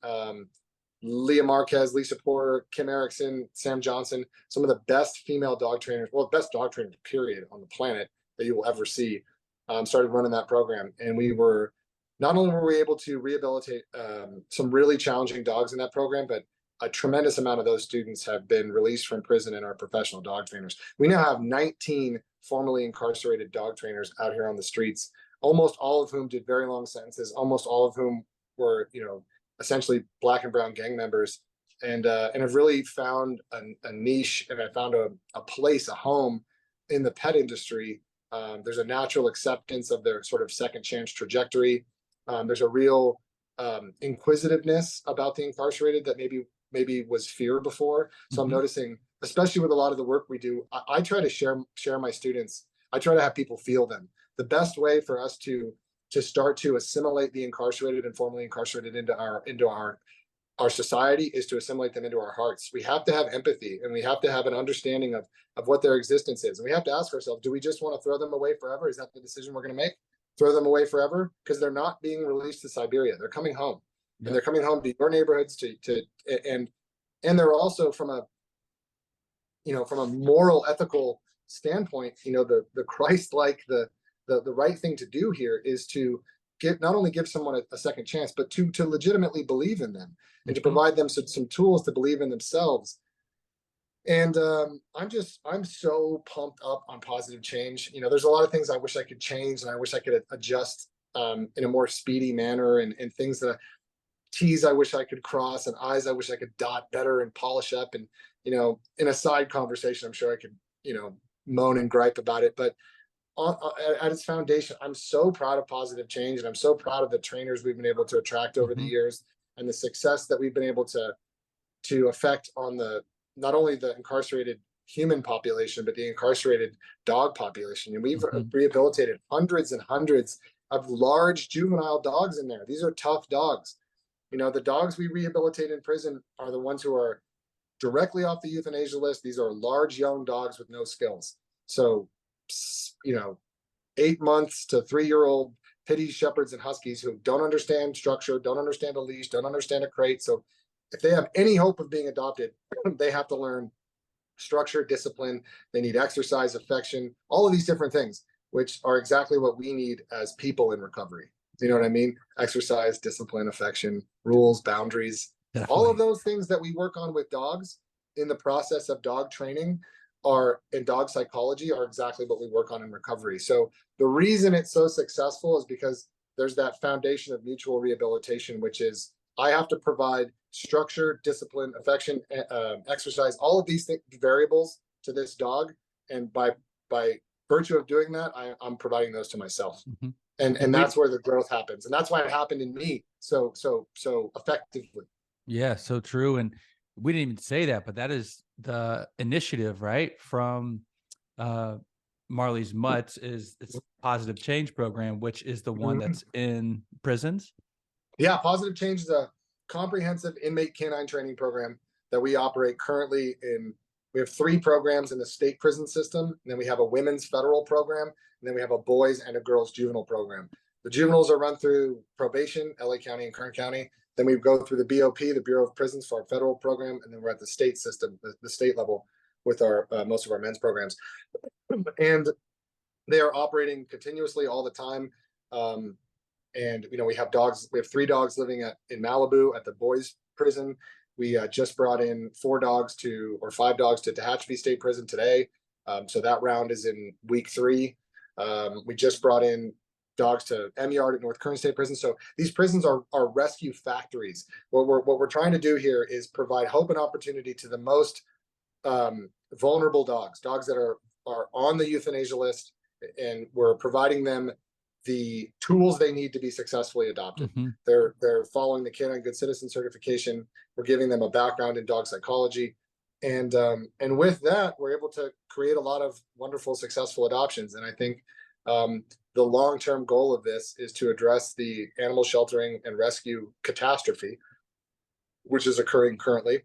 Leah Marquez, Lisa Porter, Kim Erickson, Sam Johnson, some of the best female dog trainers, best dog trainers, period, on the planet that you will ever see, started running that program. And not only were we able to rehabilitate some really challenging dogs in that program, but a tremendous amount of those students have been released from prison and are professional dog trainers. We now have 19 formerly incarcerated dog trainers out here on the streets, almost all of whom did very long sentences, almost all of whom were, essentially Black and brown gang members, and have really found a niche, and I found a place, a home in the pet industry. There's a natural acceptance of their sort of second chance trajectory. There's a real inquisitiveness about the incarcerated that maybe was fear before. So I'm noticing, especially with a lot of the work we do, I try to share my students. I try to have people feel them. The best way for us to start to assimilate the incarcerated and formerly incarcerated into our society is to assimilate them into our hearts. We have to have empathy and we have to have an understanding of what their existence is. And we have to ask ourselves, do we just want to throw them away forever? Is that the decision we're going to make? Throw them away forever? Because they're not being released to Siberia. They're coming home. Yep. And they're coming home to your neighborhoods and they're also from a moral, ethical standpoint, the Christ-like, the right thing to do here is to not only give someone a second chance, but to legitimately believe in them and to Mhm. provide them some tools to believe in themselves. And I'm so pumped up on positive change. You know, there's a lot of things I wish I could change, and I wish I could adjust in a more speedy manner, and things that T's I wish I could cross and I's I wish I could dot better and polish up. And, you know, in a side conversation, I'm sure I could, you know, moan and gripe about it. But at its foundation, I'm so proud of positive change, and I'm so proud of the trainers we've been able to attract over the Mhm. years, and the success that we've been able to affect on the not only the incarcerated human population, but the incarcerated dog population. And we've Mhm. rehabilitated hundreds and hundreds of large juvenile dogs in there. These are tough dogs. You know, the dogs we rehabilitate in prison are the ones who are directly off the euthanasia list. These are large young dogs with no skills. So, you know, 8 months to 3-year-old pitty shepherds and huskies who don't understand structure, don't understand a leash, don't understand a crate. So if they have any hope of being adopted, they have to learn structure, discipline. They need exercise, affection, all of these different things, which are exactly what we need as people in recovery. You know what I mean? Exercise, discipline, affection, rules, boundaries, all of Definitely. those things that we work on with dogs in the process of dog training are in dog psychology are exactly what we work on in recovery. So the reason it's so successful is because there's that foundation of mutual rehabilitation, which is I have to provide structure, discipline, affection, exercise, all of these variables to this dog, and by virtue of doing that, I'm providing those to myself, Mhm. and And we that's where the growth happens, and that's why it happened in me so effectively. Yeah, so true. And we didn't even say that, but that is the initiative, right? From uh Marley's Mutts is it's Positive Change Program, which is the one Mhm. that's in prisons. Yeah, Positive Change is a comprehensive inmate canine training program that we operate currently in. We have 3 programs in the state prison system, and then we have a women's federal program, and then we have a boys and a girls juvenile program. The juveniles are run through probation, LA County and Kern County. Then we go through the BOP, the Bureau of Prisons, for our federal program, and then we're at the state system, the state level, with our most of our men's programs. And they are operating continuously all the time. Um, and you know, we have dogs. We have 3 dogs living in Malibu at the boys prison. We just brought in 4 dogs to or 5 dogs to Tehachapi State Prison today. So that round is in week 3. We just brought in dogs to M Yard at North Kern State Prison. So these prisons are rescue factories. What we're trying to do here is provide hope and opportunity to the most vulnerable dogs that are on the euthanasia list, and we're providing them the tools they need to be successfully adopted. Mhm. They're following the Canine Good Citizen certification. We're giving them a background in dog psychology, and with that, we're able to create a lot of wonderful, successful adoptions. And I think the long-term goal of this is to address the animal sheltering and rescue catastrophe, which is occurring currently,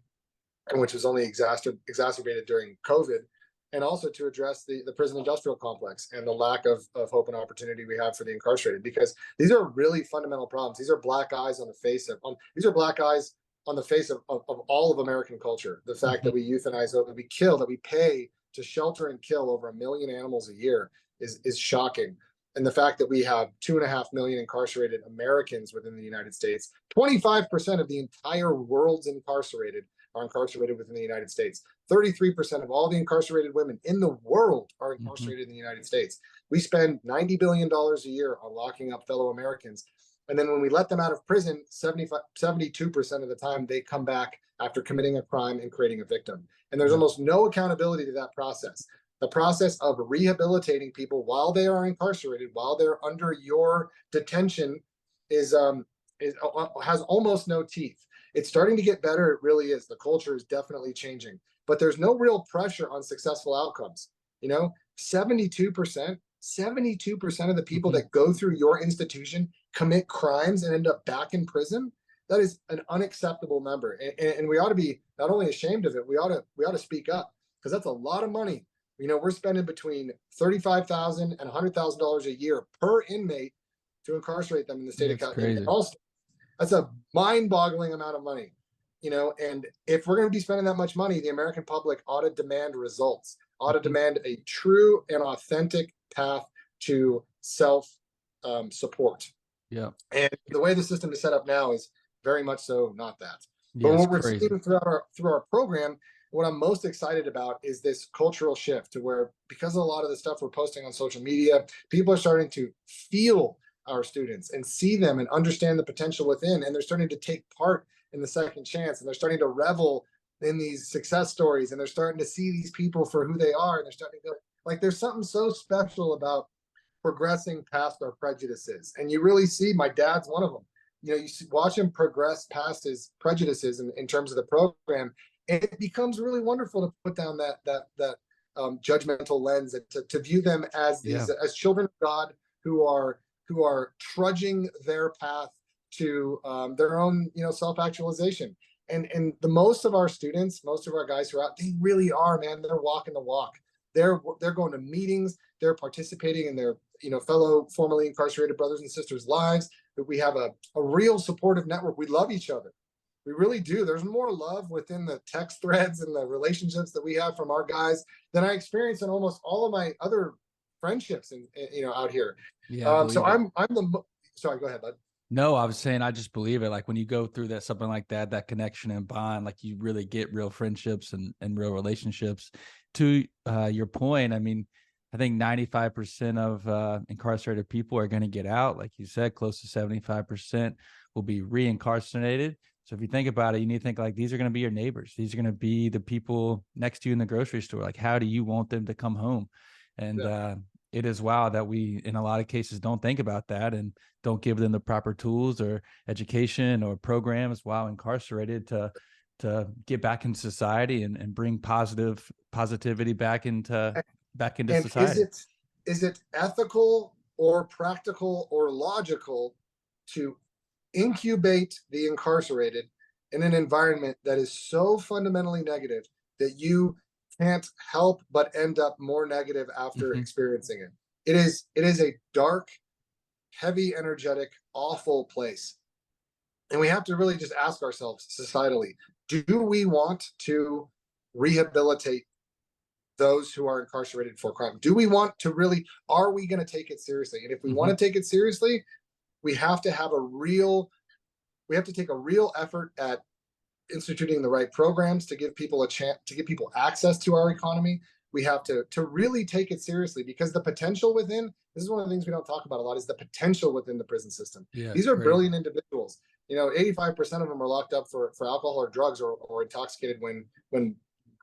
and which was only exacerbated during COVID, and also to address the prison industrial complex and the lack of hope and opportunity we have for the incarcerated, because these are really fundamental problems. These are black eyes on the face of these are black eyes on the face of all of American culture. The fact Mhm. that we euthanize, that we kill, that we pay to shelter and kill over 1 million animals a year is shocking. And the fact that we have 2.5 million incarcerated Americans within the United States, 25% of the entire world's incarcerated are incarcerated within the United States. 33% of all the incarcerated women in the world are Mhm. incarcerated in the United States. We spend $90 billion a year on locking up fellow Americans. And then when we let them out of prison, 72% of the time they come back after committing a crime and creating a victim. And there's Yeah. almost no accountability to that process. The process of rehabilitating people while they are incarcerated, while they're under your detention, is has almost no teeth. It's starting to get better. It really is. The culture is definitely changing, but there's no real pressure on successful outcomes. You know, 72% of the people Mhm. that go through your institution commit crimes and end up back in prison. That is an unacceptable number. And we ought to be not only ashamed of it, we ought to speak up, because that's a lot of money. You know, we're spending between $35,000 and $100,000 a year per inmate to incarcerate them in the state Yeah, of it's California. crazy. That's a mind-boggling amount of money. You know, and if we're going to be spending that much money, the American public ought to demand results, ought to Mhm. demand a true and authentic path to self support. Yeah. And the way the system is set up now is very much so not that. Yeah. But It's what we're crazy. seeing through our program, what I'm most excited about is this cultural shift to where, because of a lot of the stuff we're posting on social media, people are starting to feel our students and see them and understand the potential within, and they're starting to take part in the second chance, and they're starting to revel in these success stories, and they're starting to see these people for who they are, and they're starting to, like, there's something so special about progressing past our prejudices. And you really see, my dad's one of them. You know, you watch him progress past his prejudices in terms of the program, and it becomes really wonderful to put down that judgmental lens, and to view them as Yeah. these, as children of God who are trudging their path to their own, you know, self-actualization. And the most of our students, most of our guys who are out, they really are, man. They're walking the walk. They're going to meetings. They're participating in their, you know, fellow formerly incarcerated brothers and sisters' lives. That we have a real supportive network. We love each other. We really do. There's more love within the text threads and the relationships that we have from our guys than I experience in almost all of my other friendships, and you know, out here. Yeah. I So believe it. I'm the sorry. Go ahead, bud. No, I was saying I just believe it. Like when you go through that, something like that, that connection and bond, like you really get real friendships and real relationships. To your point, I mean, I think 95% of incarcerated people are going to get out. Like you said, close to 75% will be reincarcerated. So if you think about it, you need to think like these are going to be your neighbors. These are going to be the people next to you in the grocery store. Like, how do you want them to come home? And Yeah. it is wild that we, in a lot of cases, don't think about that and don't give them the proper tools or education or programs while incarcerated to get back in society and bring positivity back into And society. is it ethical or practical or logical to incubate the incarcerated in an environment that is so fundamentally negative that you can't help but end up more negative after Mm-hmm. experiencing it? It is a dark, heavy, energetic, awful place. And we have to really just ask ourselves societally, do we want to rehabilitate those who are incarcerated for crime? Do we want to really, are we going to take it seriously? And if we Mm-hmm. want to take it seriously, we have to have a real, we have to take a real effort at instituting the right programs to give people a chance, to give people access to our economy. We have to really take it seriously, because the potential within, this is one of the things we don't talk about a lot, is the potential within the prison system. Yeah, it's These are crazy. brilliant individuals. You know, 85% of them are locked up for alcohol or drugs, or intoxicated when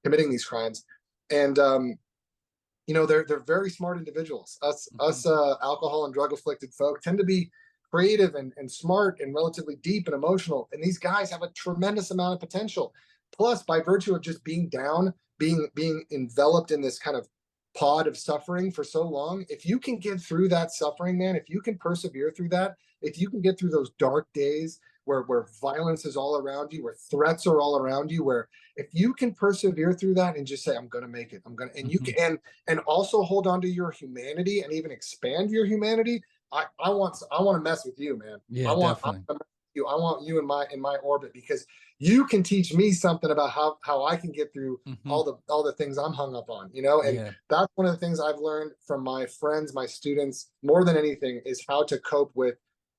committing these crimes. And you know, they're very smart individuals. Mm-hmm. Alcohol and drug afflicted folk tend to be creative and smart and relatively deep and emotional. And these guys have a tremendous amount of potential. Plus, by virtue of just being down, being enveloped in this kind of pod of suffering for so long, if you can get through that suffering, man, if you can persevere through that, if you can get through those dark days where violence is all around you, where threats are all around you, where if you can persevere through that and just say, I'm gonna make it, I'm gonna, and you Mm-hmm. can, and also hold on to your humanity and even expand your humanity. I want to mess with you, man. Yeah, I definitely. want you. I want you in my orbit, because you can teach me something about how I can get through Mm-hmm. all the things I'm hung up on, you know? And Yeah. that's one of the things I've learned from my friends, my students, more than anything, is how to cope with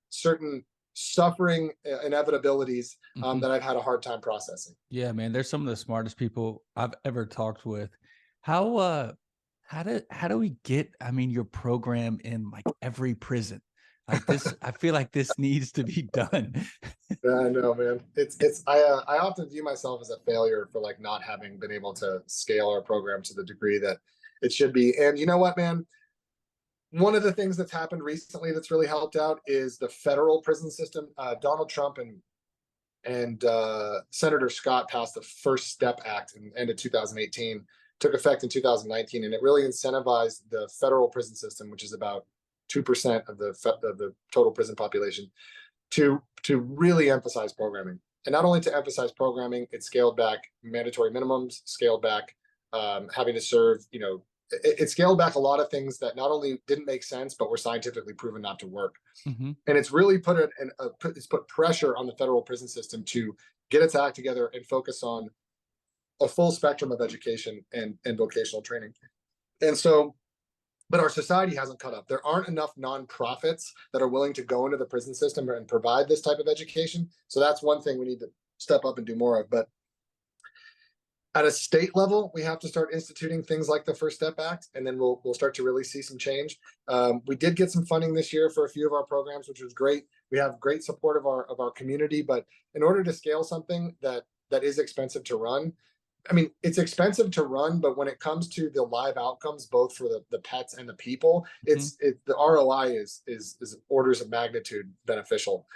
certain suffering inevitabilities Mm-hmm. that I've had a hard time processing. Yeah, man, they're some of the smartest people I've ever talked with. How do we get, I mean, your program in like every prison? Like this, I feel like this needs to be done. Yeah, I know, man. I often view myself as a failure for like not having been able to scale our program to the degree that it should be. And you know what, man? One of the things that's happened recently that's really helped out is the federal prison system. Donald Trump and Senator Scott passed the First Step Act in the end of 2018, took effect in 2019, and it really incentivized the federal prison system, which is about 2% of the total prison population, to really emphasize programming. And not only to emphasize programming, it scaled back mandatory minimums, scaled back having to serve, you know, it scaled back a lot of things that not only didn't make sense, but were scientifically proven not to work. Mm-hmm. And it's really it's put pressure on the federal prison system to get its act together and focus on a full spectrum of education and vocational training. And so but our society hasn't caught up. There aren't enough nonprofits that are willing to go into the prison system and provide this type of education. So that's one thing we need to step up and do more of. But at a state level, we have to start instituting things like the First Step Act, and then we'll start to really see some change. We did get some funding this year for a few of our programs, which was great. We have great support of our community, but in order to scale something that is expensive to run, I mean, it's expensive to run, but when it comes to the live outcomes, both for the pets and the people, Mhm. the ROI is orders of magnitude beneficial.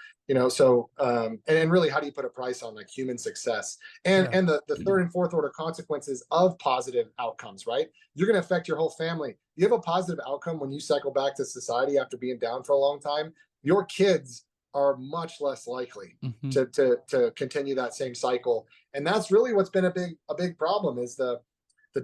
So and really, how do you put a price on like human success and Yeah. the third and fourth order consequences of positive outcomes, right? You're going to affect your whole family. You have a positive outcome when you cycle back to society after being down for a long time. Your kids are much less likely Mhm. to continue that same cycle, and that's really what's been a big problem is the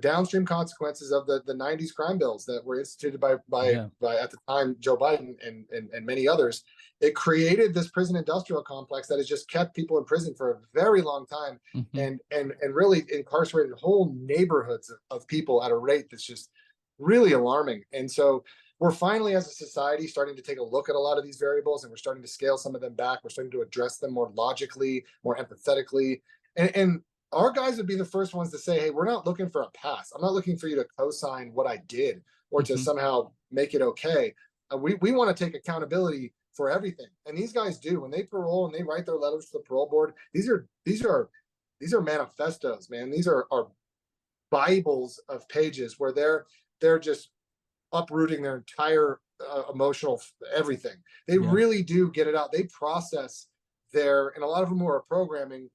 downstream consequences of the 90s crime bills that were instituted Yeah. by at the time Joe Biden and many others. It created this prison industrial complex that has just kept people in prison for a very long time, Mhm. and really incarcerated whole neighborhoods of people at a rate that's just really alarming. And so we're finally, as a society, starting to take a look at a lot of these variables, and we're starting to scale some of them back. We're starting to address them more logically, more empathetically, and our guys would be the first ones to say, hey, we're not looking for a pass. I'm not looking for you to co-sign what I did or to Mhm. somehow make it okay. We want to take accountability for everything. And these guys do. When they parole and they write their letters to the parole board, these are manifestos, man. These are Bibles of pages where they're just uprooting their entire emotional everything. They Yeah. really do get it out. They process and a lot of them who are programming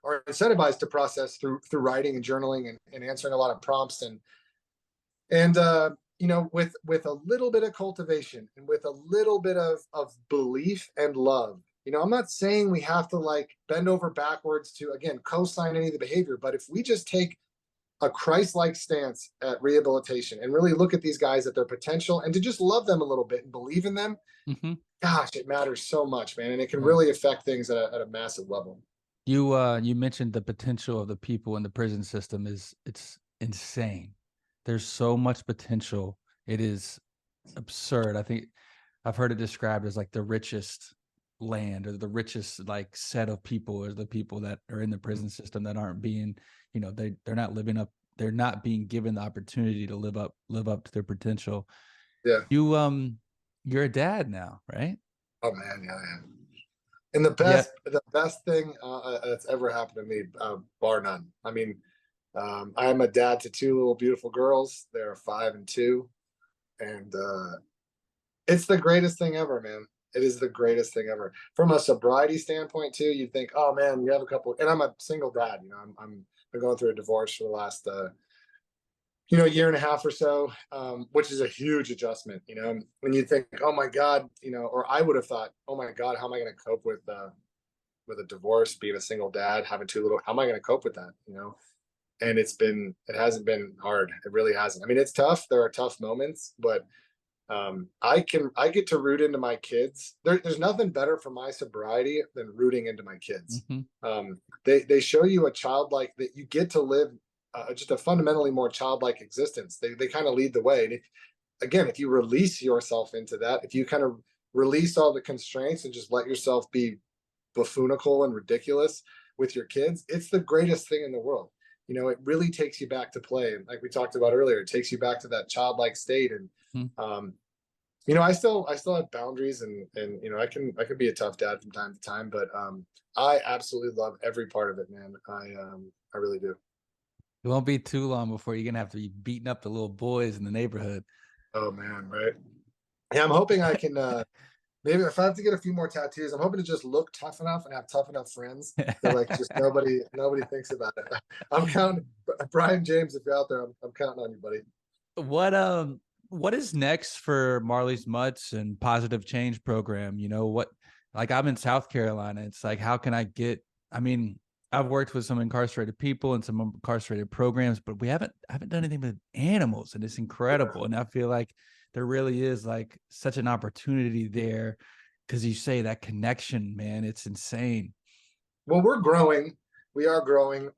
are incentivized to process through writing and journaling and answering a lot of prompts and with a little bit of cultivation and with a little bit of belief and love. I'm not saying we have to like bend over backwards to again co-sign any of the behavior, but if we just take a Christ-like stance at rehabilitation and really look at these guys at their potential and to just love them a little bit and believe in them, Mhm. gosh, it matters so much, man, and it can Yeah. really affect things at a massive level. You mentioned the potential of the people in the prison system it's insane. There's so much potential. It is absurd. I think I've heard it described as like the richest land or the richest like set of people is the people that are in the prison system that aren't being, they're not living up, they're not being given the opportunity to live up to their potential. Yeah. You're a dad now, right? Oh man, yeah, yeah. And the Yeah. best thing that's ever happened to me, bar none. I mean, I'm a dad to two little beautiful girls. They're 5 and 2, and it's the greatest thing ever, man. It is the greatest thing ever. From a sobriety standpoint, too, you'd think, oh man, you have a couple. And I'm a single dad. I'm been going through a divorce for the last year and a half or so, which is a huge adjustment. When you think, oh my god, or I would have thought, oh my god, how am I going to cope with a divorce, being a single dad, having two little, how am I going to cope with that? And it hasn't been hard. It really hasn't. I mean, it's tough. There are tough moments, but I get to root into my kids. There's nothing better for my sobriety than rooting into my kids. Mhm. They show you a childlike that you get to live just a fundamentally more childlike existence. They kind of lead the way. And again, if you release yourself into that, if you kind of release all the constraints and just let yourself be buffoonical and ridiculous with your kids, it's the greatest thing in the world. It really takes you back to play. And like we talked about earlier, it takes you back to that childlike state. And, Mhm. I still have boundaries and, I can be a tough dad from time to time, but, I absolutely love every part of it, man. I really do. It won't be too long before you're gonna have to be beating up the little boys in the neighborhood. Oh man. Right. Yeah. I'm hoping I can, maybe if I have to get a few more tattoos, I'm hoping to just look tough enough and have tough enough friends that like just nobody thinks about it. I'm counting Brian James, if you're out there, I'm counting on you, buddy. What what is next for Marley's Mutts and Positive Change Program? What, like, I'm in South Carolina. It's like, how can I get, I mean, I've worked with some incarcerated people and some incarcerated programs, but I haven't done anything with animals, and it's Yeah. incredible. And I feel like there really is like such an opportunity there because you say that connection, man, it's insane. Well, we're growing. We are growing.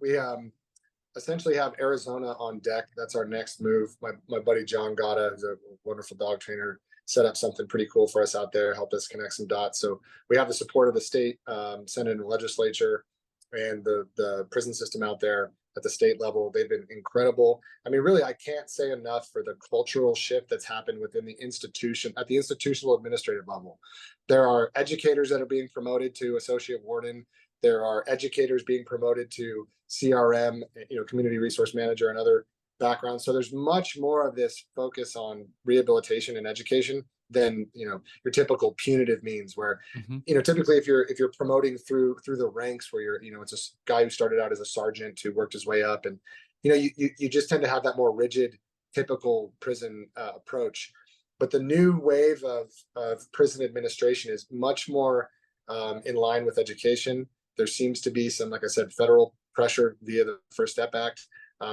essentially have Arizona on deck. That's our next move. My buddy John Gata, who's a wonderful dog trainer, set up something pretty cool for us out there, helped us connect some dots. So we have the support of the state Senate and legislature and the prison system out there at the state level. They've been incredible. I mean, really, I can't say enough for the cultural shift that's happened within the institution at the institutional administrative level. There are educators that are being promoted to associate warden. There are educators being promoted to CRM, community resource manager, and other backgrounds. So there's much more of this focus on rehabilitation and education than your typical punitive means, where typically if you're promoting through the ranks, where it's a guy who started out as a sergeant who worked his way up, and you just tend to have that more rigid, typical prison approach. But the new wave of prison administration is much more in line with education. There seems to be some, like I said, federal pressure via the First Step Act.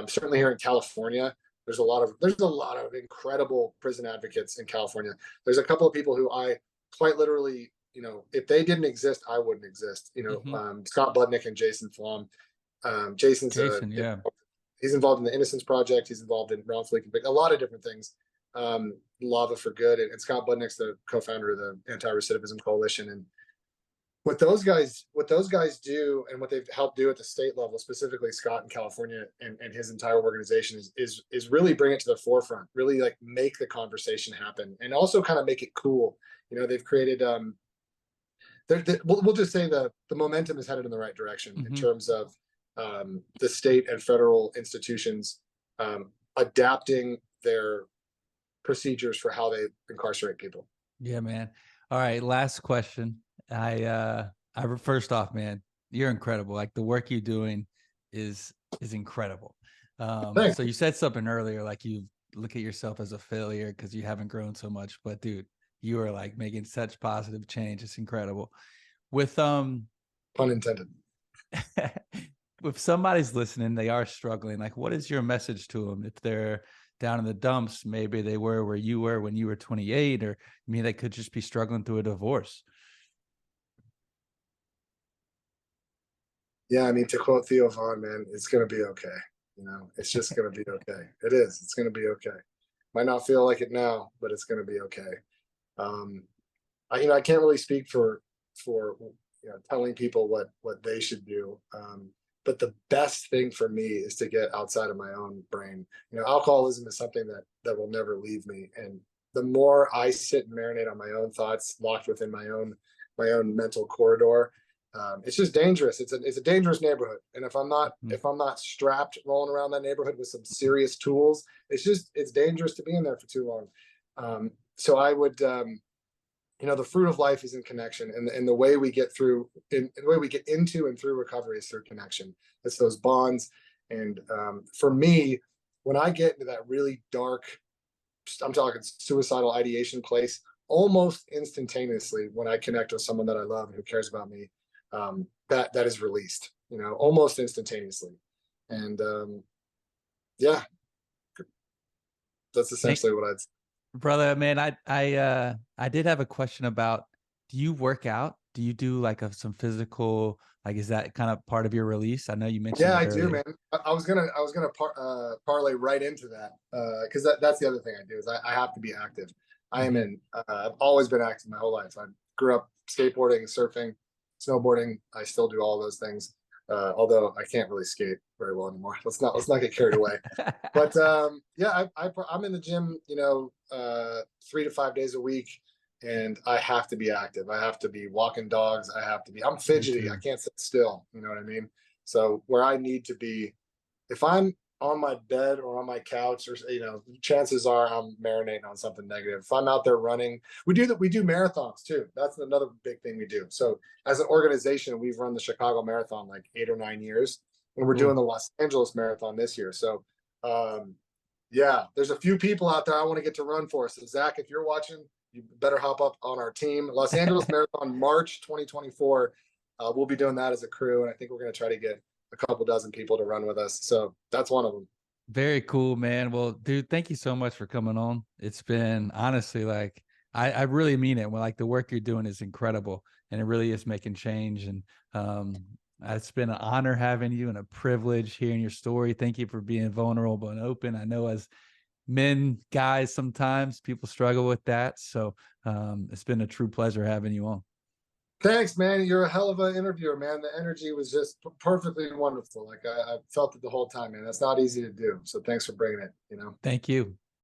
Certainly here in California, there's a lot of incredible prison advocates in California. There's a couple of people who I quite literally, if they didn't exist, I wouldn't exist. Scott Budnick and Jason Flom. Jason's he's involved in the Innocence Project. He's involved in wrongfully convicted, a lot of different things. Lava for Good, and Scott Budnick's the co-founder of the Anti-Recidivism Coalition. And what those guys do, and what they've helped do at the state level, specifically Scott in California and his entire organization, is really bring it to the forefront, really like make the conversation happen, and also kind of make it cool. They've created we'll just say the momentum is headed in the right direction in terms of the state and federal institutions adapting their procedures for how they incarcerate people. Yeah, man. All right, last question. First off, man, you're incredible. Like, the work you're doing is incredible. So you said something earlier, like you look at yourself as a failure because you haven't grown so much, but dude, you are like making such positive change. It's incredible. With pun intended. if somebody's listening, they are struggling, like, what is your message to them if they're down in the dumps? Maybe they were where you were when you were 28, or they could just be struggling through a divorce. Yeah, I mean, to quote Theo Vaughn, man, it's going to be okay. It's just going to be okay. It is. It's going to be okay. Might not feel like it now, but it's going to be okay. I can't really speak for telling people what they should do. But the best thing for me is to get outside of my own brain. Alcoholism is something that will never leave me. And the more I sit and marinate on my own thoughts, locked within my own mental corridor, it's just dangerous. It's a dangerous neighborhood. And if I'm not strapped rolling around that neighborhood with some serious tools, it's dangerous to be in there for too long. So I would, the fruit of life is in connection, and the way we get through, the way we get into and through recovery is through connection. It's those bonds. And for me, when I get into that really dark, I'm talking suicidal ideation place, almost instantaneously, when I connect with someone that I love and who cares about me, that is released, almost instantaneously. And yeah, that's essentially what I'd say. Brother, man, I did have a question about, do you work out? Do you do like some physical, like, is that kind of part of your release? I know you mentioned. Yeah, I do, man. I was gonna parlay right into that, because that's the other thing I do is I have to be active. I've always been active my whole life. I grew up skateboarding, surfing, snowboarding. I still do all those things, although I can't really skate very well anymore. Let's not get carried away. But yeah, I'm in the gym, 3 to 5 days a week, and I have to be active. I have to be walking dogs. I'm fidgety. I can't sit still. You know what I mean? So where I need to be, if I'm on my bed or on my couch, or chances are I'm marinating on something negative. If I'm out there running, we do marathons too. That's another big thing we do. So as an organization, we've run the Chicago Marathon like 8 or 9 years, and we're doing the Los Angeles Marathon this year. So yeah, there's a few people out there I want to get to run for. So Zach, if you're watching, you better hop up on our team. Los Angeles Marathon, March 2024. We'll be doing that as a crew, and I think we're going to try to get a couple dozen people to run with us. So that's one of them. Very cool, man. Well, dude, thank you so much for coming on. It's been, honestly, like, I really mean it. Well, like, the work you're doing is incredible, and it really is making change. And It's been an honor having you and a privilege hearing your story. Thank you for being vulnerable and open. I know as men, guys, sometimes people struggle with that. So it's been a true pleasure having you on. Thanks, man. You're a hell of an interviewer, man. The energy was just perfectly wonderful. Like I felt it the whole time, man. That's not easy to do. So thanks for bringing it, you know. Thank you.